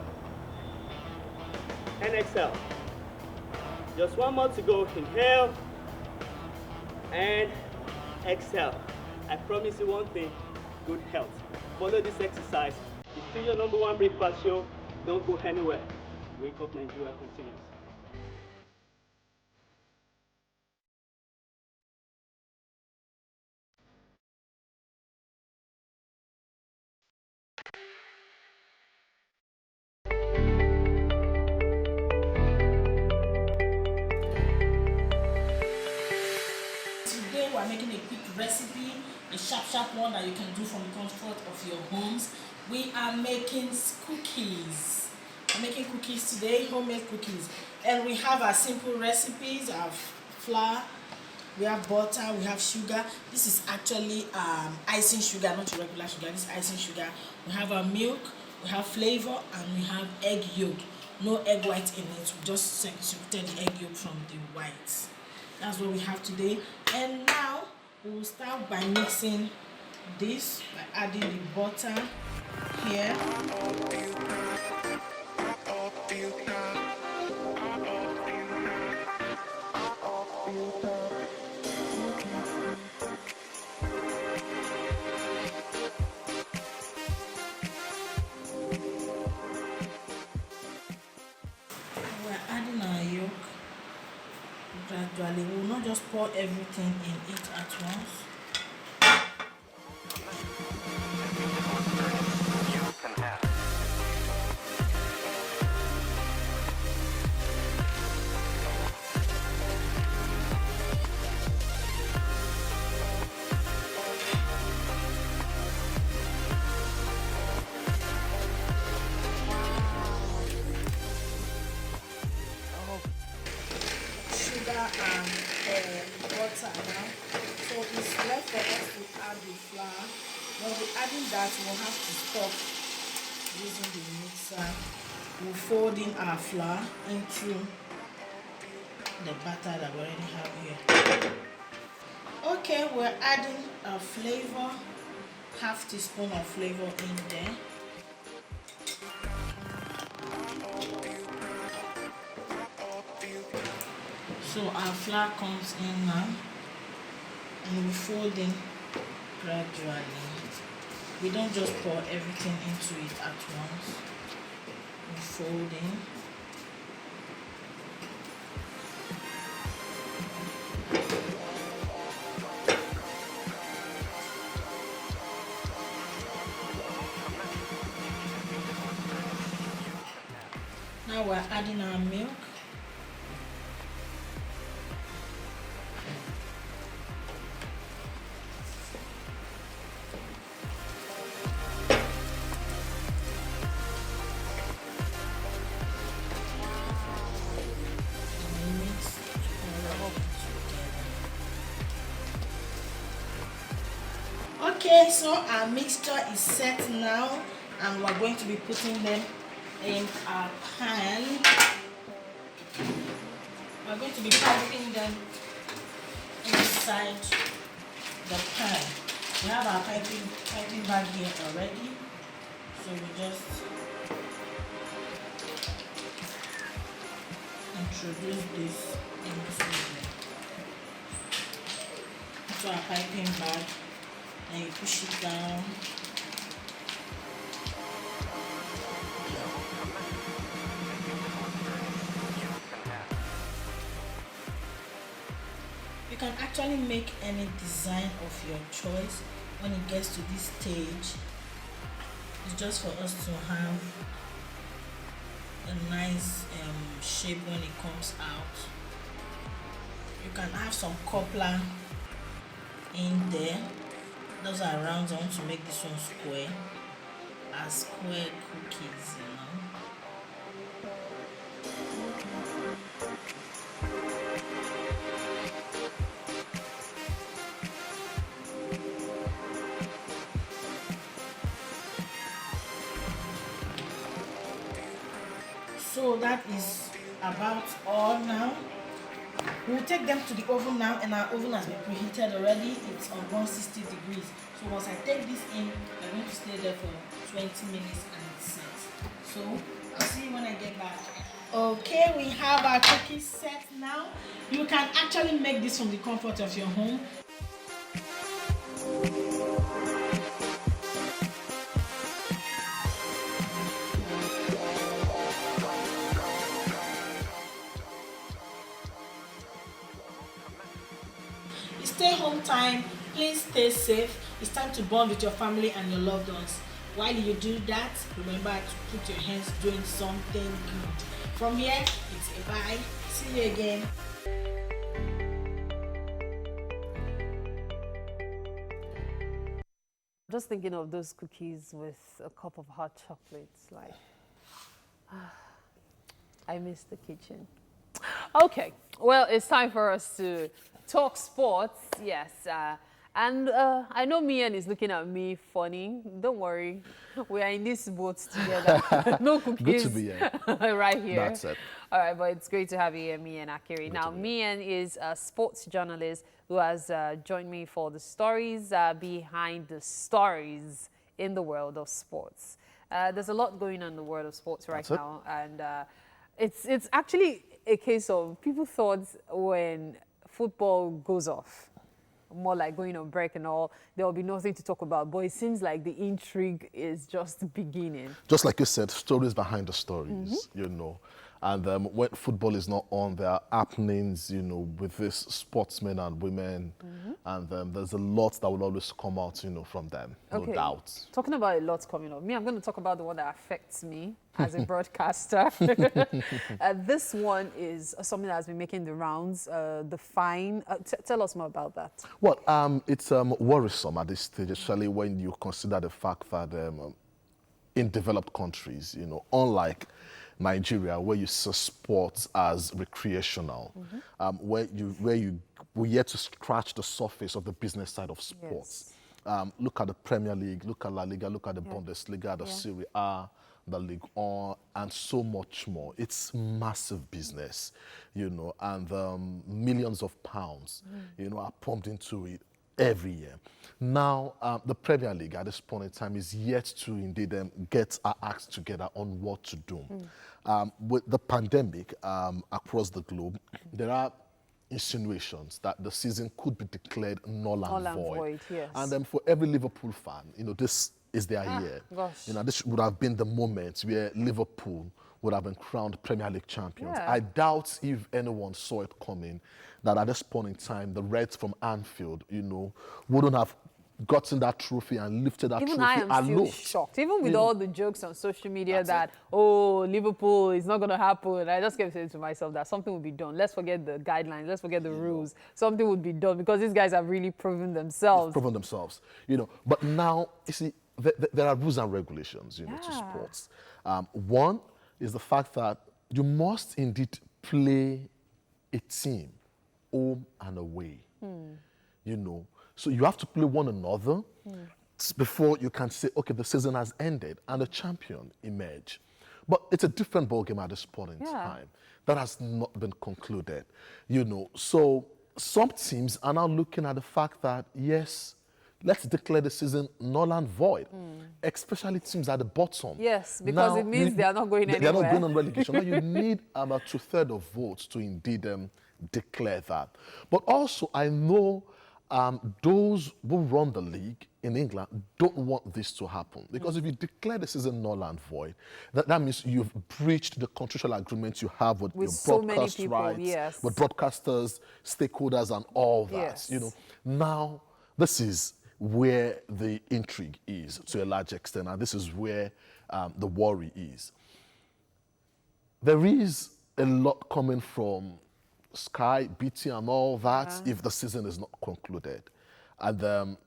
and exhale. Just 1 more to go. Inhale and exhale. I promise you one thing, good health. Follow this exercise. It's still your #1 breakfast show. Don't go anywhere. Wake Up Nigeria continues. Today we are making a quick recipe, a sharp one that you can do from the comfort of your homes. We are making cookies. I'm making cookies today, homemade cookies. And we have our simple recipes, our flour, we have butter, we have sugar. This is actually icing sugar, not regular sugar. This is icing sugar. We have our milk, we have flavor, and we have egg yolk. No egg white in it. We just substituted the egg yolk from the white. That's what we have today. And now we will start by mixing this by adding the butter here. We're adding our yolk gradually. We will not just pour everything in it at once. Sugar and water now. So it's left for us to add the flour. When we're adding that, we'll have to stop using the mixer. We'll fold in our flour into the batter that we already have here. Okay, we're adding our flavor, half teaspoon of flavor in there. So our flour comes in now, and we fold in gradually We don't just pour everything into it at once. We fold in. Now we're adding our milk. Mix all of it together. Okay, so our mixture is set now, and we're going to be putting them in our pan. We're going to be piping them inside the pan. We have our piping bag here already, so we just introduce this into our piping bag, and you push it down. You can actually make any design of your choice. When it gets to this stage, it's just for us to have a nice shape when it comes out. You can have some cobbler in there. Those are rounds. I want to make this one square, as square cookies, you know. So that is about all now. We'll take them to the oven now, and our oven has been preheated already. It's on 160 degrees. So once I take this in, I'm going to stay there for 20 minutes and it sets. So I'll see you when I get back. Okay, we have our cookies set now. You can actually make this from the comfort of your home. Stay home time, please stay safe. It's time to bond with your family and your loved ones. While you do that, remember to put your hands doing something good. From here, it's a bye. See you again. Just thinking of those cookies with a cup of hot chocolate, like, I miss the kitchen. Okay, well, it's time for us to talk sports, yes. And I know Mian is looking at me funny. Don't worry, we are in this boat together. No cookies. Good to be here. Right here. That's it. All right, but it's great to have you here, Mian Akiri. Now, Mian is a sports journalist who has joined me for the stories behind the stories in the world of sports. There's a lot going on in the world of sports right now, and it's actually a case of people thought when football goes off, more like going on break and all, there will be nothing to talk about. But it seems like the intrigue is just beginning. Just like you said, stories behind the stories, you know. And when football is not on, there are happenings, you know, with these sportsmen and women. And there's a lot that will always come out, you know, from them, no doubt. Talking about a lot coming up. Me, I'm going to talk about the one that affects me as a broadcaster. This one is something that has been making the rounds, the fine. Tell us more about that. Well, it's worrisome at this stage, especially when you consider the fact that in developed countries, you know, unlike Nigeria, where you see sports as recreational, we're yet to scratch the surface of the business side of sports. Look at the Premier League, look at La Liga, look at the Bundesliga, the Serie A, the Ligue 1, and so much more. It's massive business, you know, and millions of pounds, you know, are pumped into it every year. Now, the Premier League at this point in time is yet to indeed get our acts together on what to do. With the pandemic across the globe, there are insinuations that the season could be declared null and void. Yes. And for every Liverpool fan, you know, this is their year. Gosh. You know, this would have been the moment where Liverpool would have been crowned Premier League champions. Yeah. I doubt if anyone saw it coming, that at this point in time, the Reds from Anfield, you know, wouldn't have gotten that trophy and lifted that Even trophy I am still aloft. shocked. Even with You know, all the jokes on social media That's that, oh, Liverpool is not going to happen. I just kept saying to myself that something would be done. Let's forget the guidelines. Let's forget the rules. Something would be done because these guys have really proven themselves. proven themselves, you know. But now, you see, there are rules and regulations, you know, to Yeah. sports. One is the fact that you must indeed play a team, home and away. You know, so you have to play one another before you can say, okay, the season has ended and a champion emerge. But it's a different ballgame at this point in time. That has not been concluded, you know. So some teams are now looking at the fact that, yes, let's declare the season null and void, especially teams at the bottom. Yes, because it means they are not going They are not anywhere. going on relegation. Now you need about 2/3 of votes to indeed declare that. But also, I know those who run the league in England don't want this to happen, because if you declare the season null and void, that means you've breached the contractual agreement you have with your so many broadcast people, rights, yes. with broadcasters, stakeholders, and all that. Yes. You know, now this is where the intrigue is to a large extent, and this is where the worry is. There is a lot coming from Sky, BT, and all that if the season is not concluded. And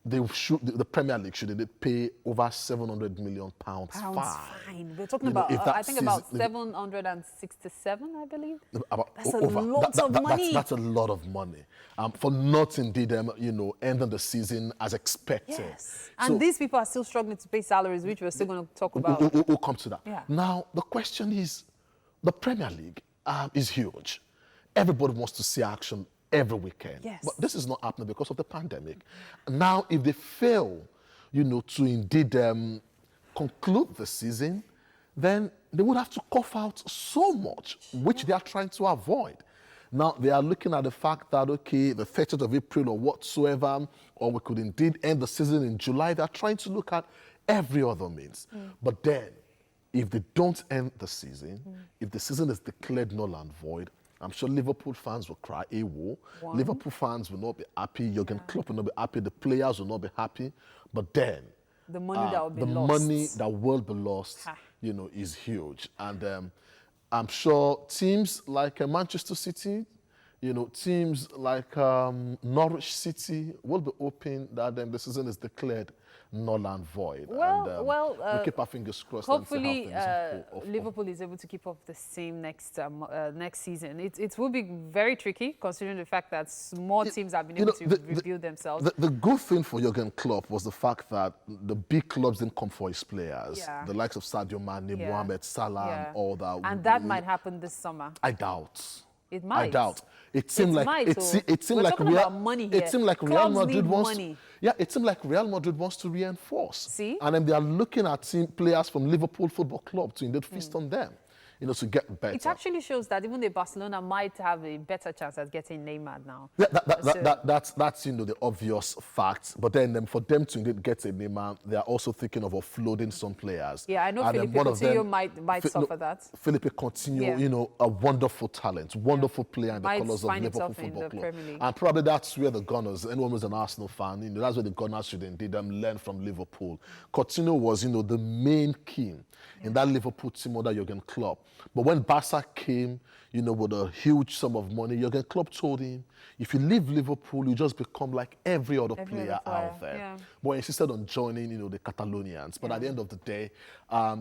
the Premier League should indeed pay over £700 million fine. We're talking You know, about, if that I think about season- 767, I believe. That's a over. lot of money. That's a lot of money for not indeed, you know, ending the season as expected. Yes. And these people are still struggling to pay salaries, which we're still going to talk about. We'll come to that. Yeah. Now, the question is, the Premier League is huge. Everybody wants to see action every weekend. Yes. But this is not happening because of the pandemic. Now, if they fail, you know, to indeed conclude the season, then they would have to cough out so much, which they are trying to avoid. Now, they are looking at the fact that, okay, the 30th of April or whatsoever, or we could indeed end the season in July. They are trying to look at every other means. But then, if they don't end the season, if the season is declared null and void, I'm sure Liverpool fans will cry a war. Liverpool fans will not be happy. Jurgen Klopp will not be happy. The players will not be happy. But then, The money that will be the lost. money that will be lost, you know, is huge. And I'm sure teams like Manchester City, you know, teams like Norwich City will be hoping that the season is declared null and void. We keep our fingers crossed. Hopefully, and see how things Liverpool is able to keep up the same next season. It will be very tricky, considering the fact that more teams have been able to rebuild themselves. The good thing for Jurgen Klopp was the fact that the big clubs didn't come for his players. Yeah. The likes of Sadio Mane, Mohamed Salah, and all that. And that might happen this summer. I doubt. It might. I doubt. It seemed like might, it seemed we're like talking about money here. It seemed like Real Clubs Madrid need wants. money. Yeah, it seemed like Real Madrid wants to reinforce. See? And then they are looking at players from Liverpool Football Club to indeed feast on them, you know, to get better. It actually shows that even the Barcelona might have a better chance at getting Neymar now. Yeah, that's you know, the obvious fact. But then for them to indeed get a Neymar, they are also thinking of offloading some players. Yeah, I know And Felipe one of them- Coutinho might suffer that. Felipe Coutinho, Yeah. you know, a wonderful talent, wonderful player in the Might colours of find Liverpool himself in Football the Club. Premier League. And probably that's where the Gunners, anyone who's an Arsenal fan, you know, that's where the Gunners should indeed learn from Liverpool. Coutinho was, you know, the main key in that Liverpool team under Jurgen Klopp. But when Barca came, you know, with a huge sum of money, Jurgen Klopp told him, if you leave Liverpool, you just become like every other player out there. yeah. But he insisted on joining, you know, the Catalonians. But at the end of the day,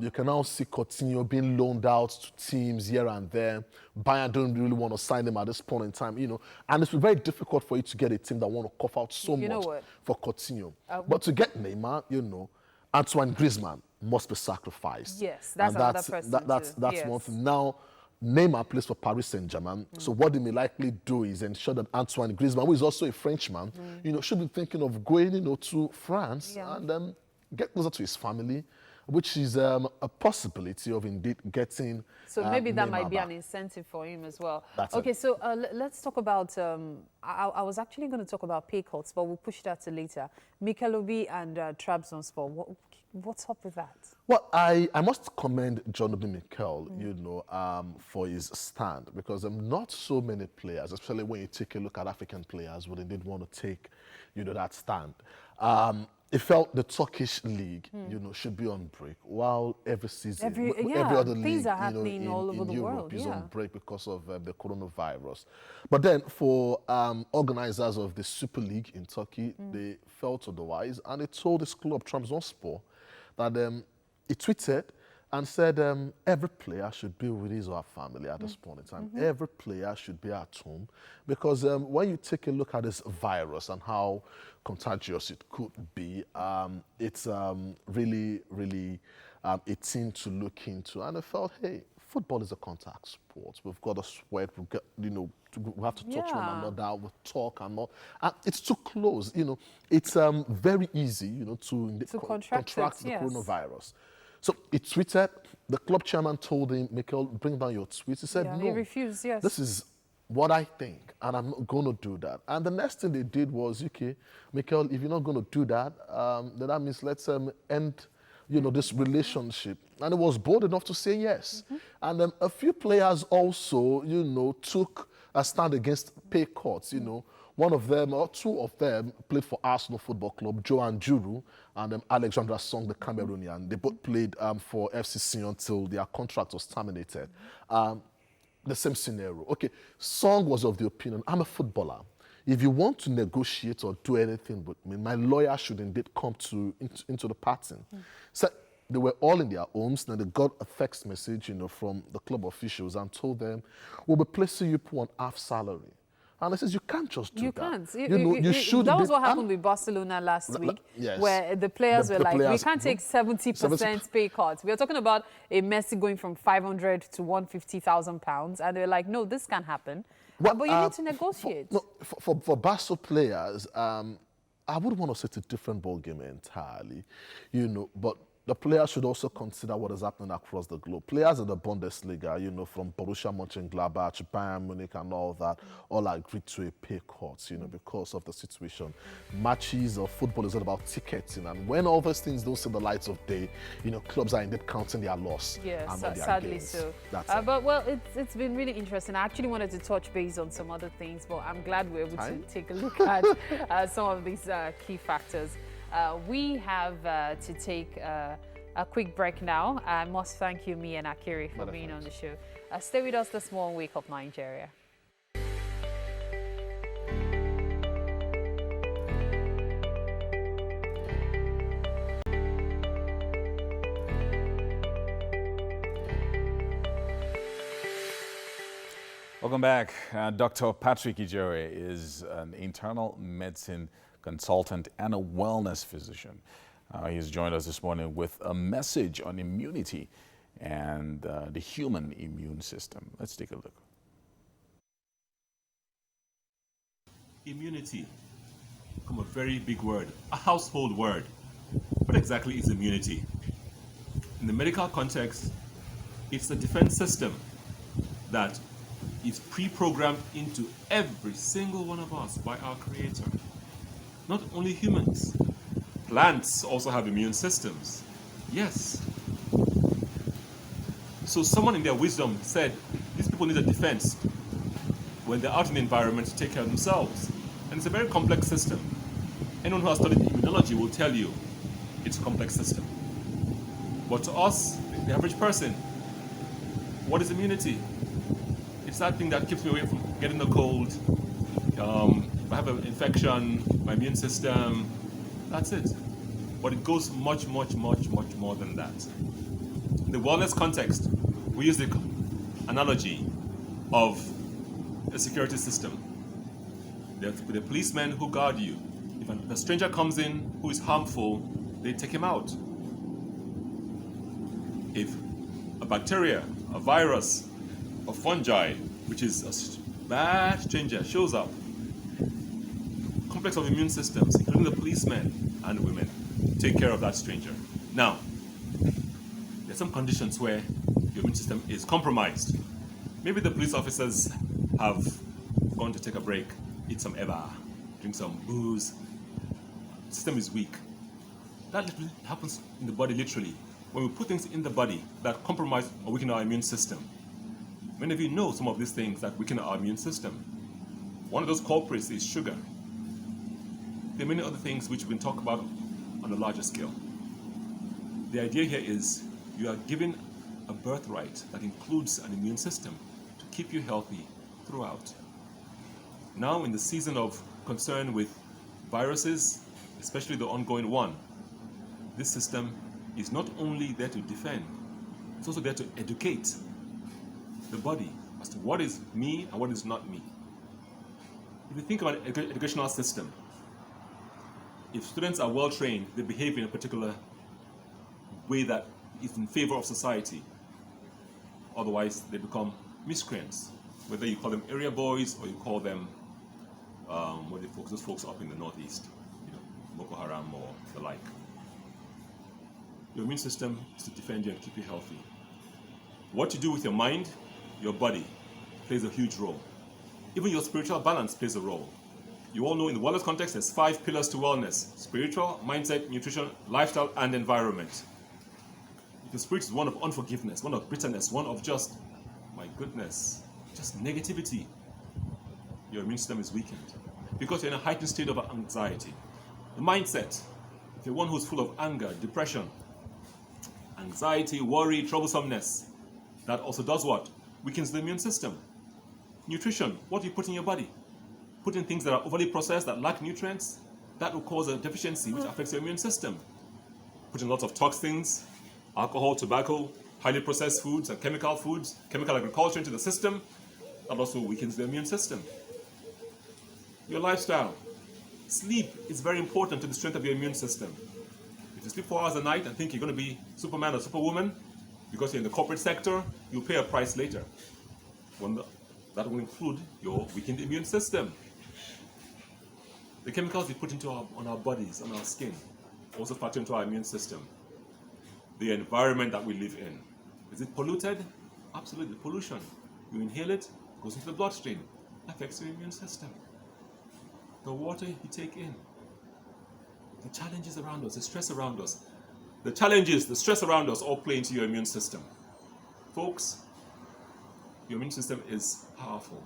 you can now see Coutinho being loaned out to teams here and there. Bayern don't really want to sign him at this point in time, you know. And it's very difficult for you to get a team that want to cough out so You know much what? for Coutinho. But to get Neymar, you know, Antoine Griezmann must be sacrificed. Yes, that's And another person That's too. one Yes. thing. Now, Neymar plays for Paris Saint-Germain. So what they may likely do is ensure that Antoine Griezmann, who is also a Frenchman, you know, should be thinking of going, you know, to France and get closer to his family. which is a possibility of indeed getting. So maybe that Neymar might be back. an incentive for him as well. That's Okay, it. so let's talk about, I was actually going to talk about pay cuts, but we'll push that to later. Mikel Obi and Trabzonspor, what's up with that? Well, I must commend John Obi Mikel, for his stand, because not so many players, especially when you take a look at African players, would indeed want to take, that stand. It felt the Turkish league, should be on break, while every season, every other things league, are happening all over the Europe world, is yeah. on break because of the coronavirus. But then for organizers of the Super League in Turkey, they felt otherwise, and they told this club, Trabzonspor, that he tweeted and said every player should be with his or her family at this point in time. Every player should be at home, because when you take a look at this virus and how contagious it could be, it's really, really a thing to look into. And I felt, hey, football is a contact sport. We've got to sweat. We have to touch one another. We talk and all. It's too close. It's very easy, to contract the coronavirus. So he tweeted. The club chairman told him, Mikel, bring down your tweets. He said, no. He refused, yes. This is what I think, and I'm not going to do that. And the next thing they did was, okay, Mikel, if you're not going to do that, then that means let's end this relationship. And he was bold enough to say yes. And a few players also, took a stand against pay cuts. One of them, or two of them, played for Arsenal Football Club, Joan Juru and Alexandra Song, the Cameroonian. They both played for FCC until their contract was terminated. The same scenario. Okay, Song was of the opinion, I'm a footballer. If you want to negotiate or do anything with me, my lawyer should indeed come into the party. So they were all in their homes, and they got a text message, from the club officials and told them, we'll be placing you on half salary. And I says, you can't just do that. You can't. You should. That was what happened with Barcelona last week, yes. where the players were like, we can't take 70% 70 pay cuts. We are talking about a Messi going from 500 to 150,000 pounds, and they're like, no, this can't happen. But you need to negotiate. For Barca players, I would want to say it's a different ballgame entirely, but the players should also consider what is happening across the globe. Players in the Bundesliga, from Borussia Mönchengladbach, Bayern Munich and all that, all agreed to a pay cut, because of the situation. Matches of football is all about ticketing, and when all those things don't see the lights of day, clubs are indeed counting their loss. Yes, and not their sadly gains. so. That's it. But, well, it's been really interesting. I actually wanted to touch base on some other things, but I'm glad we're able to take a look at some of these key factors. We have to take a quick break now. I must thank you, me and Akiri, for being on the show. Stay with us this morning, Wake Up Nigeria. Welcome back. Dr. Patrick Ijere is an internal medicine consultant and a wellness physician. He's joined us this morning with a message on immunity and the human immune system. Let's take a look. Immunity, from a very big word, a household word. What exactly is immunity? In the medical context, it's the defense system that is pre-programmed into every single one of us by our Creator. Not only humans. Plants also have immune systems. Yes. So someone in their wisdom said, these people need a defense when they're out in the environment to take care of themselves. And it's a very complex system. Anyone who has studied immunology will tell you it's a complex system. But to us, the average person, what is immunity? It's that thing that keeps me away from getting the cold. If I have an infection, my immune system, that's it. But it goes much, much, much, much more than that. In the wellness context, we use the analogy of a security system. There's the policemen who guard you. If a stranger comes in who is harmful, they take him out. If a bacteria, a virus, a fungi, which is a bad stranger, shows up, complex of immune systems, including the policemen and women, take care of that stranger. Now, some conditions where your immune system is compromised. Maybe the police officers have gone to take a break, eat some eba, drink some booze. The system is weak. That literally happens in the body literally. When we put things in the body that compromise or weaken our immune system. Many of you know some of these things that weaken our immune system. One of those culprits is sugar. There are many other things which we can talk about on a larger scale. The idea here is you are given a birthright that includes an immune system to keep you healthy throughout. Now, in the season of concern with viruses, especially the ongoing one, this system is not only there to defend, it's also there to educate the body as to what is me and what is not me. If you think about an educational system, if students are well trained, they behave in a particular way that is in favor of society. Otherwise, they become miscreants. Whether you call them area boys or you call them what are they folks? Those folks up in the northeast, Boko Haram or the like. Your immune system is to defend you and keep you healthy. What you do with your mind, your body, plays a huge role. Even your spiritual balance plays a role. You all know in the wellness context, there's 5 pillars to wellness: spiritual, mindset, nutrition, lifestyle, and environment. If your spirit is one of unforgiveness, one of bitterness, one of just, my goodness, just negativity, your immune system is weakened because you're in a heightened state of anxiety. The mindset, if you're one who's full of anger, depression, anxiety, worry, troublesomeness, that also does what? Weakens the immune system. Nutrition, what do you put in your body? Put in things that are overly processed, that lack nutrients, that will cause a deficiency which affects your immune system. Put in lots of toxins, alcohol, tobacco, highly processed foods and chemical foods, chemical agriculture into the system, that also weakens the immune system. Your lifestyle. Sleep is very important to the strength of your immune system. If you sleep 4 hours a night and think you're going to be Superman or Superwoman, because you're in the corporate sector, you'll pay a price later. That will include your weakened immune system. The chemicals we put on our bodies, on our skin, also factor into our immune system. The environment that we live in. Is it polluted? Absolutely. Pollution. You inhale it, goes into the bloodstream, affects your immune system. The water you take in. The challenges around us, the stress around us. The challenges, the stress around us all play into your immune system. Folks, your immune system is powerful.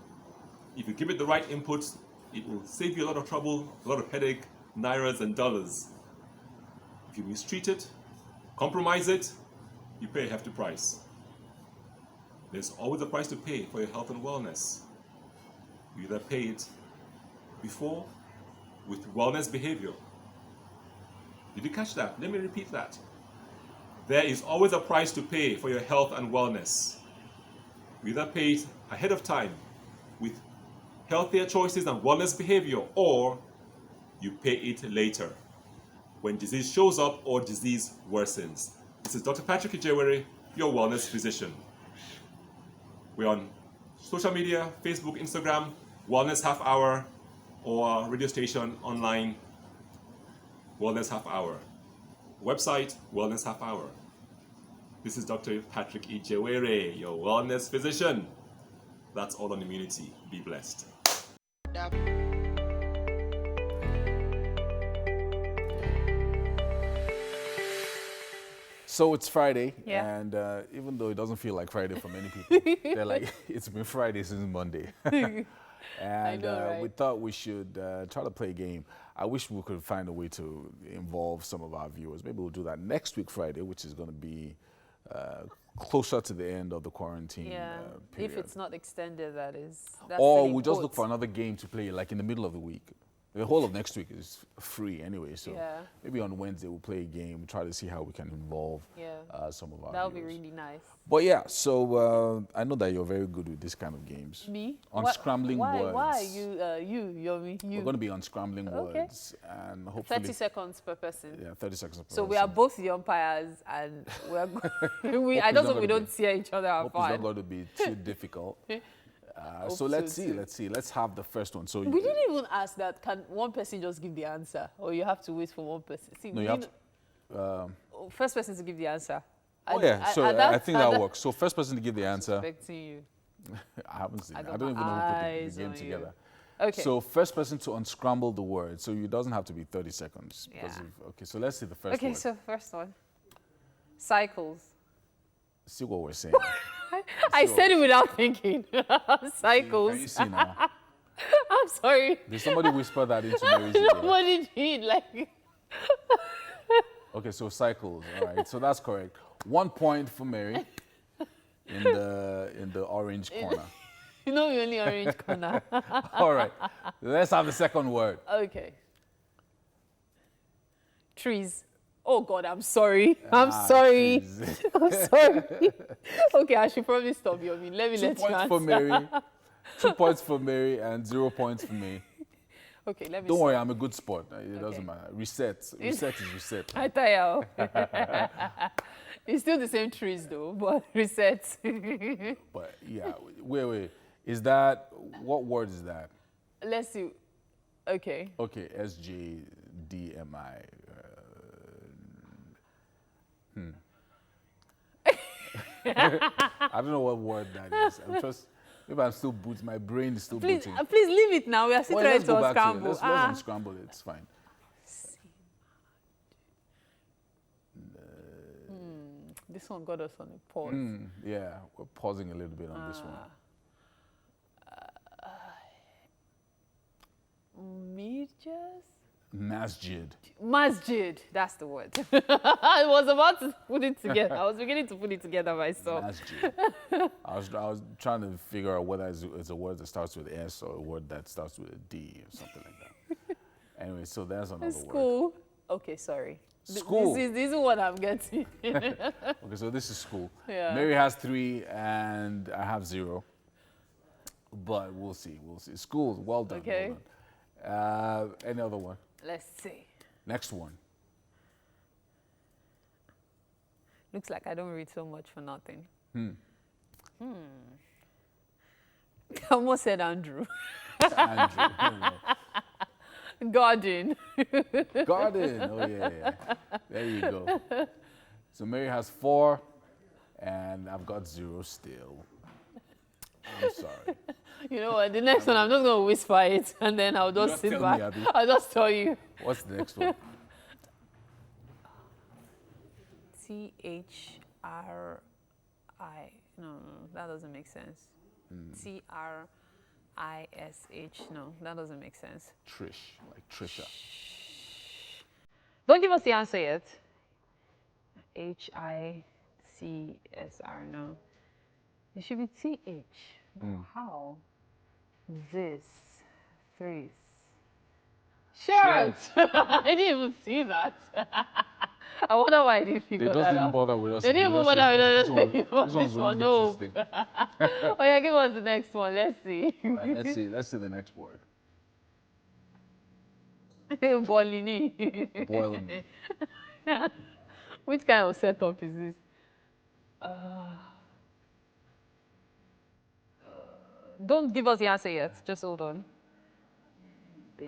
If you give it the right inputs, it will save you a lot of trouble, a lot of headache, nairas and dollars. If you mistreat it, compromise it, you pay a hefty price. There's always a price to pay for your health and wellness. You either pay it before with wellness behavior. Did you catch that? Let me repeat that. There is always a price to pay for your health and wellness. You either pay it ahead of time with healthier choices and wellness behavior, or you pay it later when disease shows up or disease worsens. This is Dr. Patrick Ijewere, your wellness physician. We're on social media, Facebook, Instagram, Wellness Half Hour, or radio station online, Wellness Half Hour. Website, Wellness Half Hour. This is Dr. Patrick Ijewere, your wellness physician. That's all on immunity. Be blessed. So it's Friday, Yeah. and even though it doesn't feel like Friday for many people, they're like, it's been Friday since Monday. And know, right? we thought we should try to play a game. I wish we could find a way to involve some of our viewers. Maybe we'll do that next week Friday, which is going to be closer to the end of the quarantine period. If it's not extended, that is. That's Or still we'll just in look for quotes. another game to play, like in the middle of the week. The whole of next week is free anyway, so Yeah. maybe on Wednesday we'll play a game, try to see how we can involve some of our That would be viewers. really nice. But yeah, so I know that you're very good with this kind of games. Me? Unscrambling words. Why you? We're going to be unscrambling Okay. words, and hopefully 30 seconds per person. Yeah, 30 seconds per So we are person. both the umpires, and we're I it's don't not hope we gonna don't tear each other Hope it's not apart. going to be too difficult. So so let's too. see. Let's have the first one. So We didn't even ask that. Can one person just give the answer, or you have to wait for one person? See, No, you have to. first person to give the answer. Oh yeah, so I think that works. So first person to give the answer. Expecting you. I haven't seen it. I got don't even know my who put the eyes game on you. together. Okay. So first person to unscramble the word. So it doesn't have to be 30 seconds. Yeah. Okay, so let's see the first Okay, word. so first one. Cycles. See what we're saying. I said it without thinking. Cycles. Can you see now? I'm sorry. Did somebody whisper that into Mary's ear? Nobody did. Like. Okay, so cycles. All right, so that's correct. 1 point for Mary in the orange corner. You know, we only orange corner. All right, let's have the second word. Okay. Trees. Oh God, I'm sorry. I'm sorry. Trees. I'm sorry. Okay, I should probably stop you. I mean, let me 2 let you points answer. for Mary. 2 points for Mary and 0 points for me. Okay, let me. Don't stop. worry, I'm a good sport. It Okay. doesn't matter. Reset. Reset is reset. I tell you. It's still the same trees though, but reset. But yeah, wait. Is that, what word is that? Let's see. Okay. Okay, SJDMI. I don't know what word that is. Maybe I'm still booting. My brain is still Please, booting. please leave it now. We are still Well, trying let's to go back to it. unscramble. Let's unscramble it. It's fine. This one got us on a pause. Yeah, we're pausing a little bit on this one. Masjid. Masjid, that's the word. I was about to put it together. I was beginning to put it together myself. Masjid. I was trying to figure out whether it's a word that starts with S or a word that starts with a D or something like that. Anyway, so there's another word. School. Okay, sorry. School. This is what I'm getting. Okay, so this is school. Yeah. Mary has 3 and I have 0. But we'll see. School, well done. Okay. Well done. Any other one? Let's see. Next one. Looks like I don't read so much for nothing. I almost said Andrew. Andrew. Garden. Garden. Oh, yeah. There you go. So Mary has 4, and I've got 0 still. I'm sorry. You know what? The next one, I'm just going to whisper it, and then I'll just sit tell back. me, Abby. I'll just tell you. What's the next one? THRI. No, that doesn't make sense. TRISH. No, that doesn't make sense. Trish, like Trisha. Don't give us the answer yet. HICSR. No. It should be TH. How? This. Threes. Shirt! I didn't even see that. I wonder why I didn't figure that out. bother with us. They didn't even bother with us. This one's No. interesting. Oh yeah, give us the next one. Let's see. Right, let's see the next word. Bolini. Boiling. Which kind of setup is this? Don't give us the answer yet. Just hold on.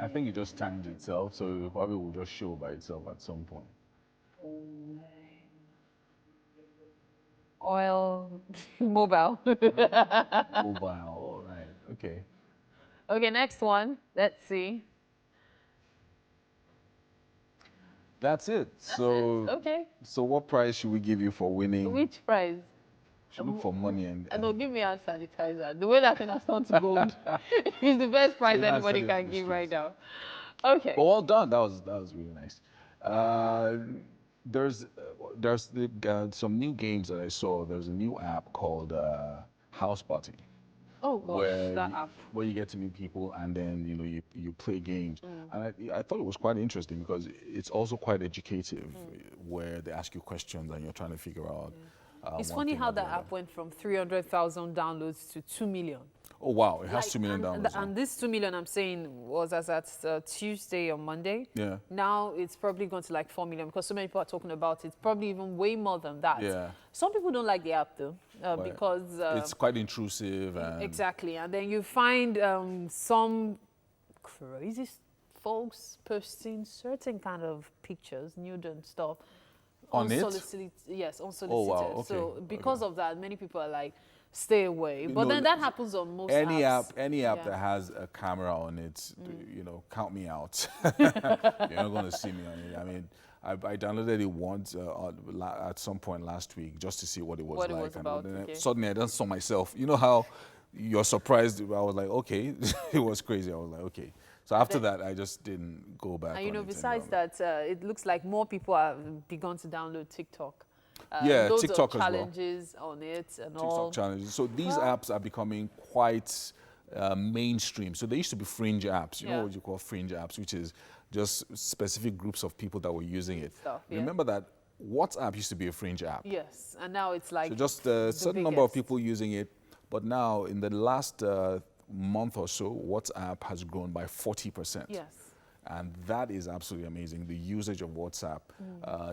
I think it just timed itself, so it probably will just show by itself at some point. Oil. Mobile. Mobile, all right, okay. Okay, next one. Let's see. That's it. So, Okay. so what prize should we give you for winning? Which prize? Should look for money and. No, give me hand sanitizer. The way that thing has turned to gold is the best prize Yeah, anybody send it to can the give right streets. now. Okay. But well done. That was really nice. There's some new games that I saw. There's a new app called House Party. Oh gosh, that app. where you get to meet people and then you play games. And I thought it was quite interesting because it's also quite educative, where they ask you questions and you're trying to figure out. It's one funny thing how or the that other. app went from 300,000 downloads to 2 million. Oh wow, it has Like, 2 million downloads. now. And this 2 million I'm saying was as at Tuesday or Monday. Yeah. Now it's probably gone to like 4 million because so many people are talking about it. Probably even way more than that. Yeah. Some people don't like the app though because It's quite intrusive and exactly, and then you find some crazy folks posting certain kind of pictures, nude and stuff, On it? unsolicited. Yes, unsolicited. Oh, wow, okay, So because of that, many people are like, stay away. But know, then that happens on most Any apps. app Yeah. that has a camera on it, you know, count me out. You're not going to see me on it. I mean, I downloaded it once at some point last week just to see what it was What it like. was And about, then okay. suddenly I just saw myself. You know how you're surprised? I was like, okay. It was crazy. I was like, okay. So after that, I just didn't go back. And you on know, it besides anymore. that, it looks like more people have begun to download TikTok. Yeah, loads TikTok of as well. challenges on it and all. TikTok challenges. So these apps are becoming quite mainstream. So they used to be fringe apps. You know Yeah. what you call fringe apps, which is just specific groups of people that were using it. Stuff, yeah. Remember that WhatsApp used to be a fringe app. Yes, and now it's like So just a certain number of biggest. people using it. But now, in the last month or so, WhatsApp has grown by 40%. Yes. And that is absolutely amazing. The usage of WhatsApp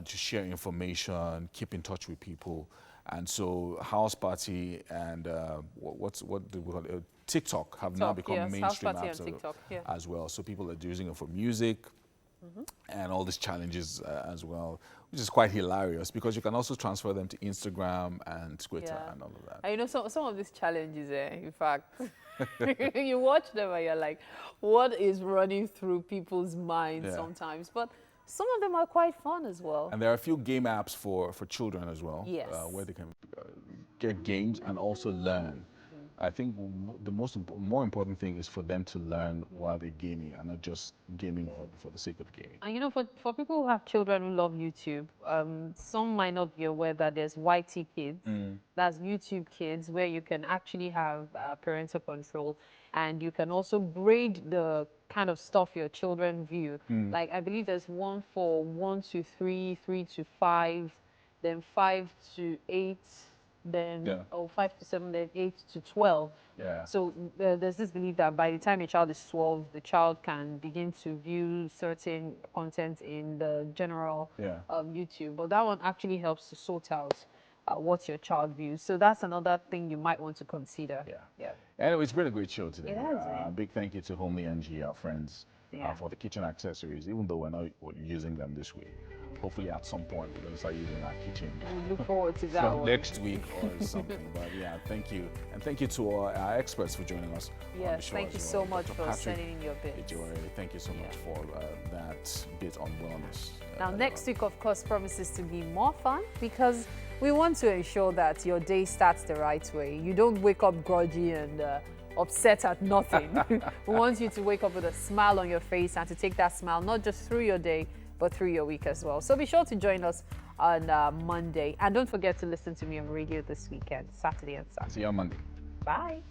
to share information, keep in touch with people. And so House Party and what do we call it? TikTok have now TikTok, become yes, House mainstream Party apps and TikTok, yeah. as well. So people are using it for music and all these challenges as well, which is quite hilarious because you can also transfer them to Instagram and Twitter Yeah. and all of that. And you know, some of these challenges, in fact, you watch them and you're like, what is running through people's minds Yeah. sometimes? But some of them are quite fun as well. And there are a few game apps for children as well, Yes. where they can get games and also learn. I think the more important thing is for them to learn while they're gaming and not just gaming for the sake of gaming. And you know, for people who have children who love YouTube, some might not be aware that there's YT Kids. That's YouTube Kids, where you can actually have parental control, and you can also grade the kind of stuff your children view. Like I believe there's one for 1 to 3, 3 to 5, then 5 to 8. Then Yeah. 5 to 7, then 8 to 12. Yeah. So there's this belief that by the time a child is 12, the child can begin to view certain content in the general Yeah. YouTube. But that one actually helps to sort out what your child views. So that's another thing you might want to consider. Yeah. Yeah. Anyway, it's been a great show today. It has, eh? Big thank you to Homely NG, our friends, Yeah. for the kitchen accessories, even though we're not using them this week. Hopefully at some point we're going to start using our kitchen. We look forward to that So one. next week or something. But yeah, thank you. And thank you to our experts for joining us on the Yes, show thank as you well. so much Dr. for Patrick sending in your bits. Ejore, thank you so much for that bit on wellness. Now, next week, of course, promises to be more fun because we want to ensure that your day starts the right way. You don't wake up groggy and upset at nothing. We want you to wake up with a smile on your face and to take that smile not just through your day, but through your week as well. So be sure to join us on Monday. And don't forget to listen to me on radio this weekend, Saturday and Sunday. See you on Monday. Bye.